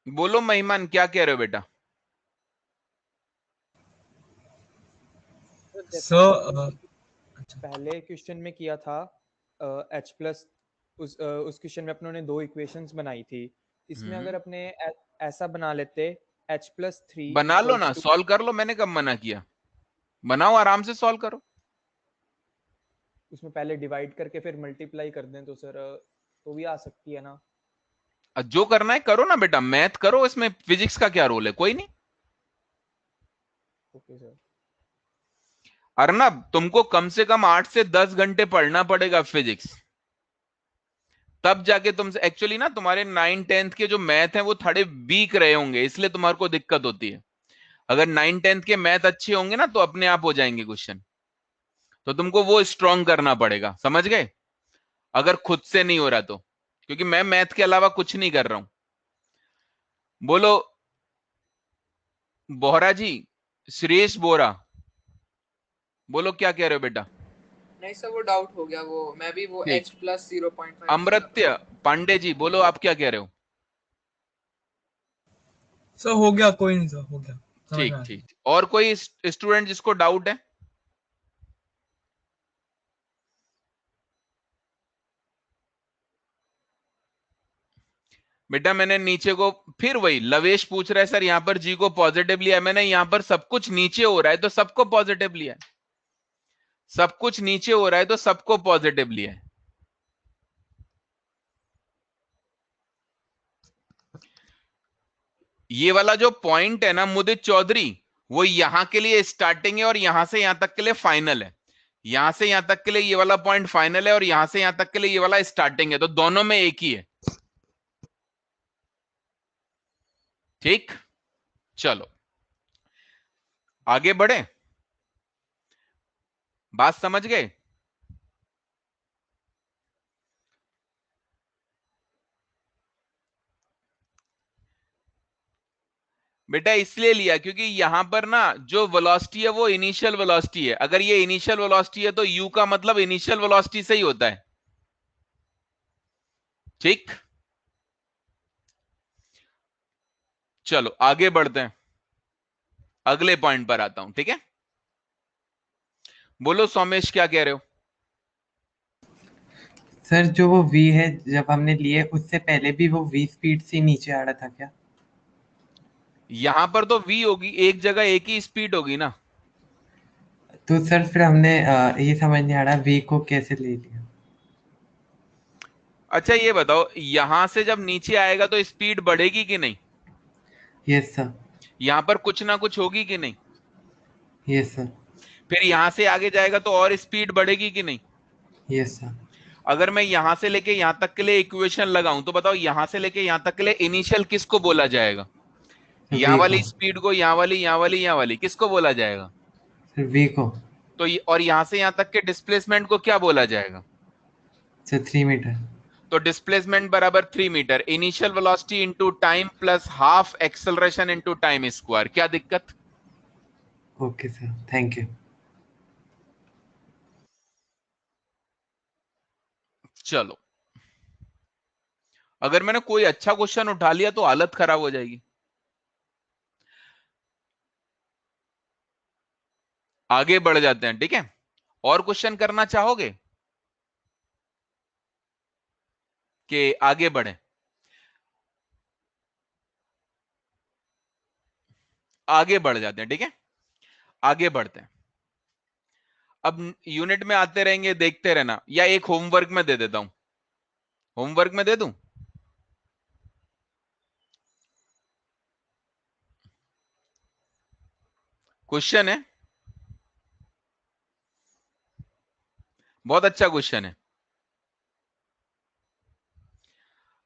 बोलो महिमान, क्या कह रहे हो बेटा? सर पहले क्वेश्चन में किया था h प्लस, उस क्वेश्चन में अपनों ने दो इक्वेशंस बनाई थी। इसमें अगर अपने ऐसा बना लेते h प्लस 3 बना लो ना, सॉल्व कर लो, मैंने कब मना किया? बनाओ, आराम से सॉल्व करो। उसमें पहले डिवाइड करके फिर मल्टीप्लाई कर दें तो सर तो भी आ सकती है ना? जो करना है करो ना बेटा, मैथ करो, इसमें फिजिक्स का क्या रोल है? कोई नहीं। Okay sir. अर्नब, तुमको कम से कम 8 से 10 घंटे पढ़ना पड़ेगा फिजिक्स, तब जाके तुमसे एक्चुअली ना तुम्हारे 9-10th के जो मैथ है वो थोड़े वीक रहे होंगे, इसलिए तुम्हारे को दिक्कत होती है। अगर 9-10th के मैथ अच्छे होंगे ना तो अपने आप हो जाएंगे क्वेश्चन, तो तुमको वो स्ट्रॉन्ग करना पड़ेगा, समझ गए? अगर खुद से नहीं हो रहा तो, क्योंकि मैं मैथ के अलावा कुछ नहीं कर रहा हूं। बोलो बोहरा जी, श्रेयस बोरा, बोलो क्या कह रहे हो बेटा? नहीं सर, वो डाउट हो गया, वो मैं भी वो ठीक। h plus 0.5। अमृत्य पांडे जी, बोलो आप क्या कह रहे हो? सर हो गया, कोई नहीं सर, हो गया, समझ ठीक में आ ठीक। और कोई स्टूडेंट जिसको डाउट है? बेटा मैंने नीचे को, फिर वही लवेश पूछ रहा है सर, यहां पर जी को पॉजिटिव लिया है मैंने, यहां पर सब कुछ नीचे हो रहा है तो सबको पॉजिटिव लिया है, सब कुछ नीचे हो रहा है तो सबको पॉजिटिव लिया है। ये वाला जो पॉइंट है ना मुदित चौधरी, वो यहां के लिए स्टार्टिंग है और यहां से यहां तक के लिए फाइनल है। यहां से यहां तक के लिए ये वाला पॉइंट फाइनल है और यहां से यहां तक के लिए ये वाला स्टार्टिंग है, तो दोनों में एक ही है। ठीक, चलो आगे बढ़े, बात समझ गए? बेटा इसलिए लिया क्योंकि यहां पर ना जो वेलोसिटी है वो इनिशियल वेलोसिटी है, अगर ये इनिशियल वेलोसिटी है तो u का मतलब इनिशियल वेलोसिटी से ही होता है। ठीक, चलो आगे बढ़ते हैं, अगले पॉइंट पर आता हूं। ठीक है, बोलो सोमेश क्या कह रहे हो? सर जो वो v है जब हमने लिए उससे पहले भी वो v स्पीड से नीचे आ रहा था क्या? यहां पर तो v होगी, एक जगह एक ही स्पीड होगी ना। तो सर फिर हमने ये समझ नहीं आ रहा v को कैसे ले लिया। अच्छा ये बताओ, यहां से जब नीचे आएगा तो स्पीड बढ़ेगी कि नहीं? Yes sir. यहां पर कुछ ना कुछ होगी कि नहीं? Yes sir. फिर यहां से आगे जाएगा तो और स्पीड बढ़ेगी कि नहीं? Yes sir. अगर मैं यहां से लेके यहां तक के लिए इक्वेशन लगाऊं तो बताओ यहां से लेके यहां तक के लिए इनिशियल किसको बोला जाएगा? यहां वाली स्पीड को, यहां वाली, यहां वाली, यहां वाली, किसको बोला जाएगा? सर v को। तो और यहां से यहां तक के डिस्प्लेसमेंट को क्या बोला जाएगा? Sir 3 metre. तो डिस्प्लेसमेंट बराबर 3 meter, initial velocity into time plus half acceleration into time square. क्या दिक्कत? Okay sir, thank you. चलो अगर मैंने कोई अच्छा क्वेश्चन उठा लिया तो हालत खराब हो जाएगी। आगे बढ़ जाते हैं, ठीक है? और क्वेश्चन करना चाहोगे कि आगे बढ़े? आगे बढ़ जाते हैं, ठीक है, आगे बढ़ते हैं। अब यूनिट में आते रहेंगे, देखते रहना, या एक होमवर्क में दे देता हूं, होमवर्क में दे दूं। क्वेश्चन है, बहुत अच्छा क्वेश्चन है।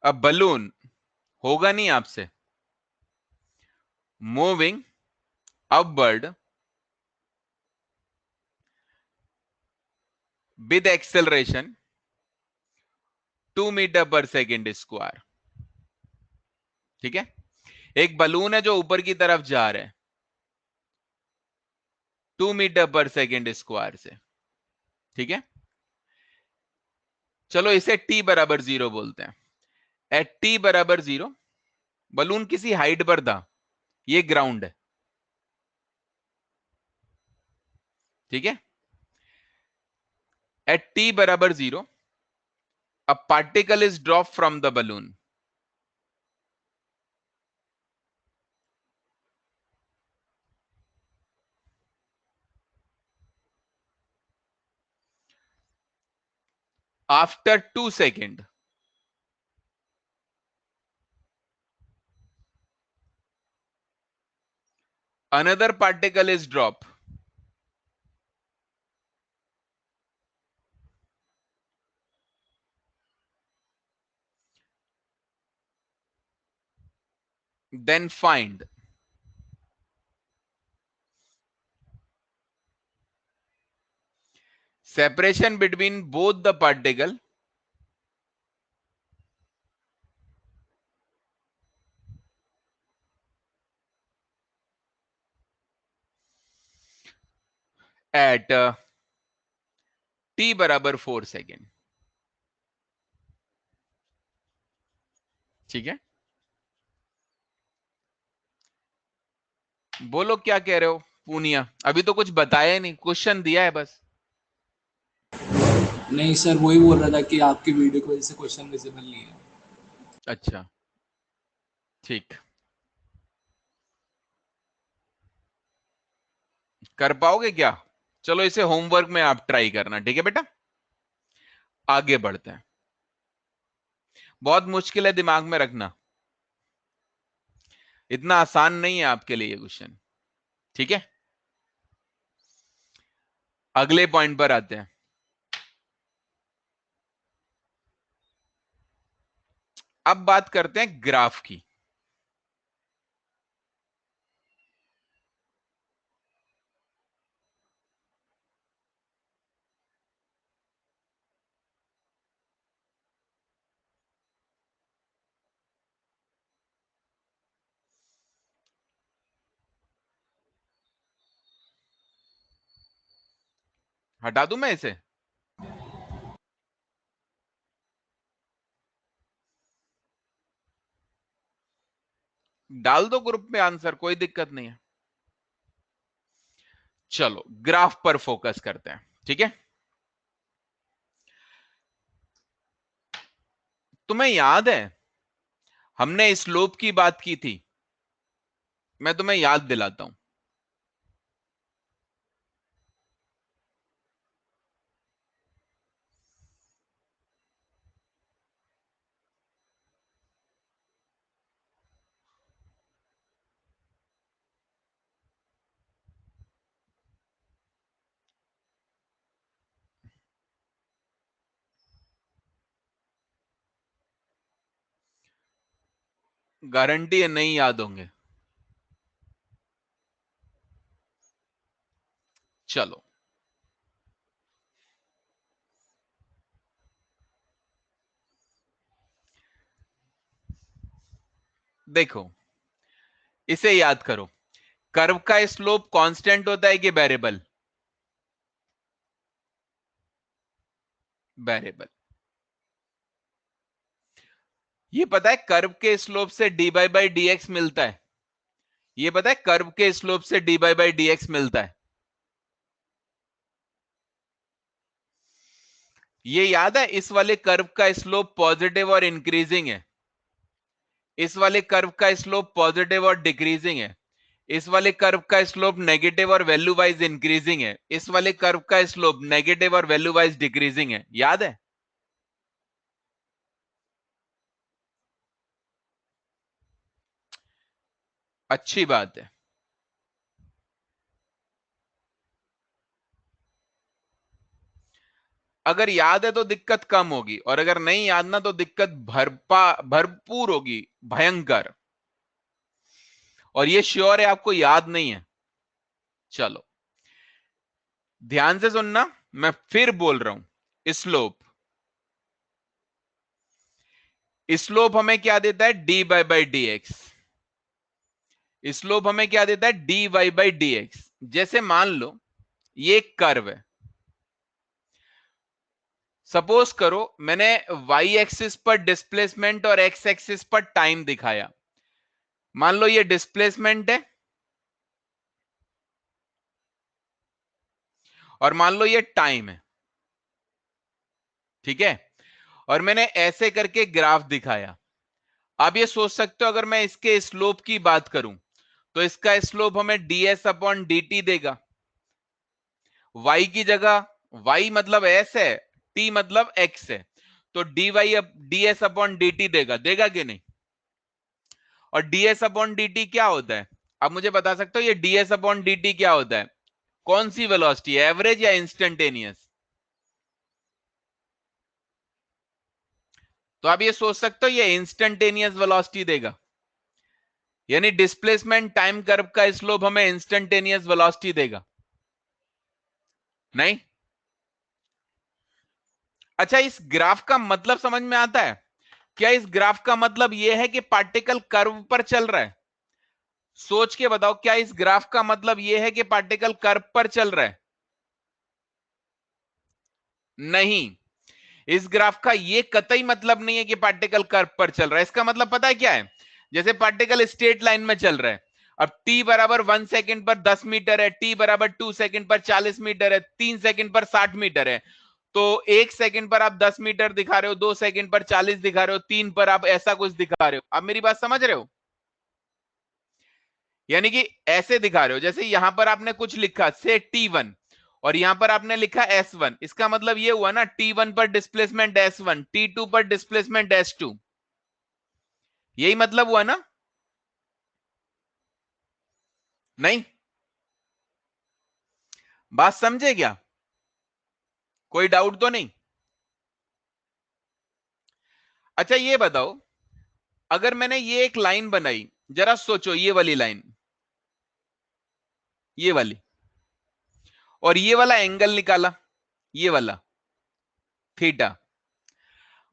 अब बलून होगा नहीं आपसे, moving upward with acceleration 2 meter पर सेकेंड स्क्वायर, ठीक है। एक बलून है जो ऊपर की तरफ जा रहा है 2 मीटर पर सेकेंड स्क्वायर से, ठीक है। चलो इसे t बराबर 0 बोलते हैं। एट t बराबर 0 बलून किसी हाइट पर था, ये ग्राउंड है, ठीक है। एट t बराबर 0 a particle is dropped from the balloon. After 2 seconds, another particle is dropped. Then find separation between both the particle at t बराबर 4 सेकेंड, ठीक है। बोलो क्या कह रहे हो पूनिया? अभी तो कुछ बताया नहीं, क्वेश्चन दिया है बस। नहीं सर, वही बोल रहा था कि आपकी वीडियो की वजह से क्वेश्चन विजिबल नहीं है। अच्छा ठीक, कर पाओगे क्या? चलो इसे होमवर्क में आप ट्राई करना, ठीक है बेटा। आगे बढ़ते हैं, बहुत मुश्किल है, दिमाग में रखना, इतना आसान नहीं है आपके लिए ये क्वेश्चन, ठीक है। अगले पॉइंट पर आते हैं। अब बात करते हैं ग्राफ की। हटा दूं मैं इसे? डाल दो ग्रुप में आंसर, कोई दिक्कत नहीं है। चलो ग्राफ पर फोकस करते हैं, ठीक है। तुम्हें याद है हमने स्लोप की बात की थी, मैं तुम्हें याद दिलाता हूं। गारंटी है नहीं याद होंगे। चलो देखो, इसे याद करो, कर्व का स्लोप कांस्टेंट होता है कि वेरिएबल? वेरिएबल। ये पता है कर्व के स्लोप से dy बाई dx मिलता है, ये पता है कर्व के स्लोप से dy बाई dx मिलता है। ये याद है, इस वाले कर्व का स्लोप पॉजिटिव और इंक्रीजिंग है, इस वाले कर्व का स्लोप पॉजिटिव और डिक्रीजिंग है, इस वाले कर्व का स्लोप नेगेटिव और वैल्यू वाइज इंक्रीजिंग है, इस वाले कर्व का स्लोप नेगेटिव और वैल्यू वाइज डिक्रीजिंग है, याद है? अच्छी बात है। अगर याद है तो दिक्कत कम होगी, और अगर नहीं याद ना तो दिक्कत भरपूर होगी, भयंकर। और ये श्योर है आपको याद नहीं है। चलो ध्यान से सुनना, मैं फिर बोल रहा हूं, स्लोप, स्लोप हमें क्या देता है? dy by D x. Slope हमें क्या देता है? dy by D x. जैसे मान लो ये एक कर्व है, सपोज करो मैंने y एक्सिस पर डिस्प्लेसमेंट और x एक्सिस पर टाइम दिखाया। मान लो ये डिस्प्लेसमेंट है और मान लो ये टाइम है, ठीक है, और मैंने ऐसे करके ग्राफ दिखाया। आप ये सोच सकते हो अगर मैं इसके स्लोप की बात करूं तो इसका स्लोप हमें ds अपॉन dt देगा। y की जगह, y मतलब s है, t मतलब x है, तो ds अपॉन dt देगा कि नहीं? और ds अपॉन dt क्या होता है? आप मुझे बता सकते हो ये ds अपॉन dt क्या होता है? कौन सी वेलोसिटी, एवरेज या इंस्टेंटेनियस? तो आप ये सोच सकते हो ये इंस्टेंटेनियस वेलोसिटी देगा, यानी डिस्प्लेसमेंट टाइम कर्व का स्लोप हमें इंस्टेंटेनियस वेलोसिटी देगा, नहीं? अच्छा, इस ग्राफ का मतलब समझ में आता है क्या? इस ग्राफ का मतलब यह है कि पार्टिकल कर्व पर चल रहा है? सोच के बताओ, क्या इस ग्राफ का मतलब यह है कि पार्टिकल कर्व पर चल रहा है? नहीं, इस ग्राफ का यह कतई मतलब नहीं है कि पार्टिकल कर्व पर चल रहा है। इसका मतलब पता है क्या है? जैसे पार्टिकल स्ट्रेट लाइन में चल रहा है, अब t बराबर 1 सेकंड पर 10 मीटर है, t बराबर 2 सेकंड पर 40 मीटर है, 3 सेकंड पर 60 मीटर है, तो 1 सेकंड पर आप 10 मीटर दिखा रहे हो, 2 सेकंड पर 40 दिखा रहे हो, 3 पर आप ऐसा कुछ दिखा रहे हो। आप मेरी बात समझ रहे हो? यानी कि ऐसे दिखा रहे हो, जैसे यहां पर आपने कुछ लिखा से t1 और यहां पर आपने लिखा s1, इसका मतलब ये हुआ ना t1 पर डिस्प्लेसमेंट s1, t2 पर डिस्प्लेसमेंट s2, यही मतलब हुआ ना? नहीं, बात समझे क्या? कोई डाउट तो नहीं? अच्छा ये बताओ, अगर मैंने ये एक लाइन बनाई, जरा सोचो, ये वाली लाइन, ये वाली, और ये वाला एंगल निकाला, ये वाला थीटा,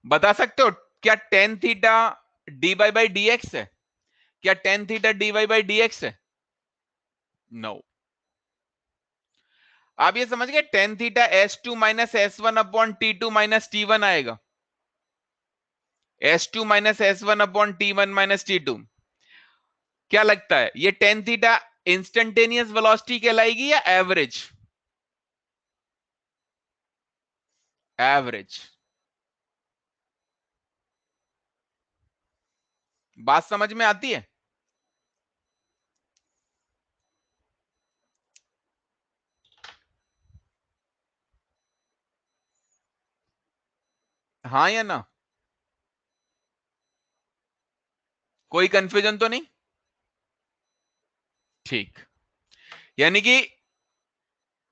बता सकते हो क्या tan theta D Y by D X है? क्या tan theta D Y by D X है? नो। आप ये समझ गए, tan theta S two minus S one upon T two minus T one आएगा, S two minus S one upon T one minus T two. क्या लगता है ये टेन थीटा इंस्टेंटेनियस वेलोसिटी कहलाएगी या एवरेज? एवरेज। बात समझ में आती है? हाँ या ना? कोई कंफ्यूजन तो नहीं? ठीक, यानी कि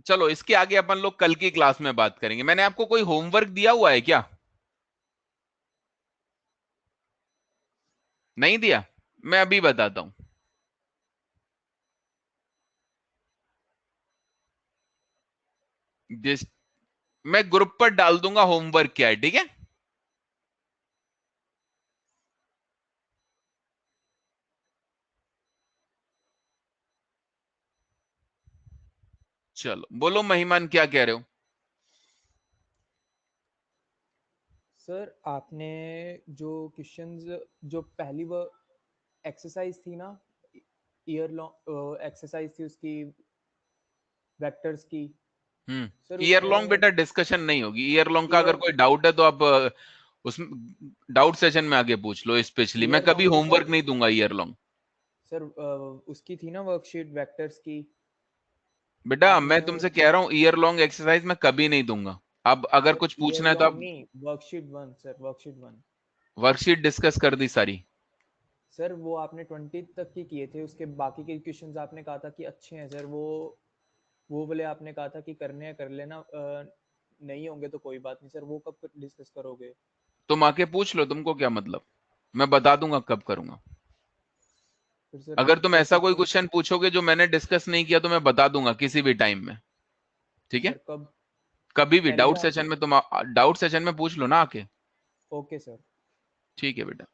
चलो इसके आगे अपन लोग कल की क्लास में बात करेंगे। मैंने आपको कोई होमवर्क दिया हुआ है क्या? नहीं दिया? मैं अभी बताता हूं। जिस मैं ग्रुप पर डाल दूंगा होमवर्क क्या है, ठीक है? चलो बोलो महिमान, क्या कह रहे हो? सर आपने जो क्वेश्चंस, जो पहली वो एक्सरसाइज थी ना, ईयर लॉन्ग एक्सरसाइज थी उसकी, वेक्टर्स की, सर ईयर लॉन्ग उसमें बेटा डिस्कशन नहीं होगी। ईयर लॉन्ग का अगर ईयर कोई डाउट है तो आप उसमें डाउट सेशन में आगे पूछ लो स्पेशली। मैं ईयर कभी लॉन्ग होमवर्क सर नहीं दूंगा ईयर लॉन्ग। सर उसकी थी ना वर्कशीट वेक्टर्स की, बेटा मैं आपने वो तुमसे कह रहा हूँ ईयर लॉन्ग एक्सरसाइज मैं कभी नहीं दूंगा। अब अगर सर कुछ ईयर पूछना है तो लॉन्ग आप नहीं, worksheet 1 sir, worksheet 1। Worksheet discuss कर दी सारी। सर वो आपने 20 तक की किए थे, उसके बाकी के क्वेश्चंस आपने कहा था कि अच्छे हैं सर, वो बोले आपने कहा था कि करने हैं कर लेना, नहीं होंगे तो कोई बात नहीं सर। वो कब डिस्कस करोगे? तुम आके पूछ लो, तुमको क्या मतलब, मैं बता दूंगा कब करूंगा। फिर सर अगर तुम ऐसा कोई क्वेश्चन क्वेश्चन पूछोगे जो मैंने डिस्कस नहीं किया तो मैं बता दूंगा किसी भी टाइम में, ठीक है? सर कब? कभी भी पहले डाउट आप सेशन में तुम डाउट सेशन में पूछ लो ना आके। Okay sir. ठीक है बेटा।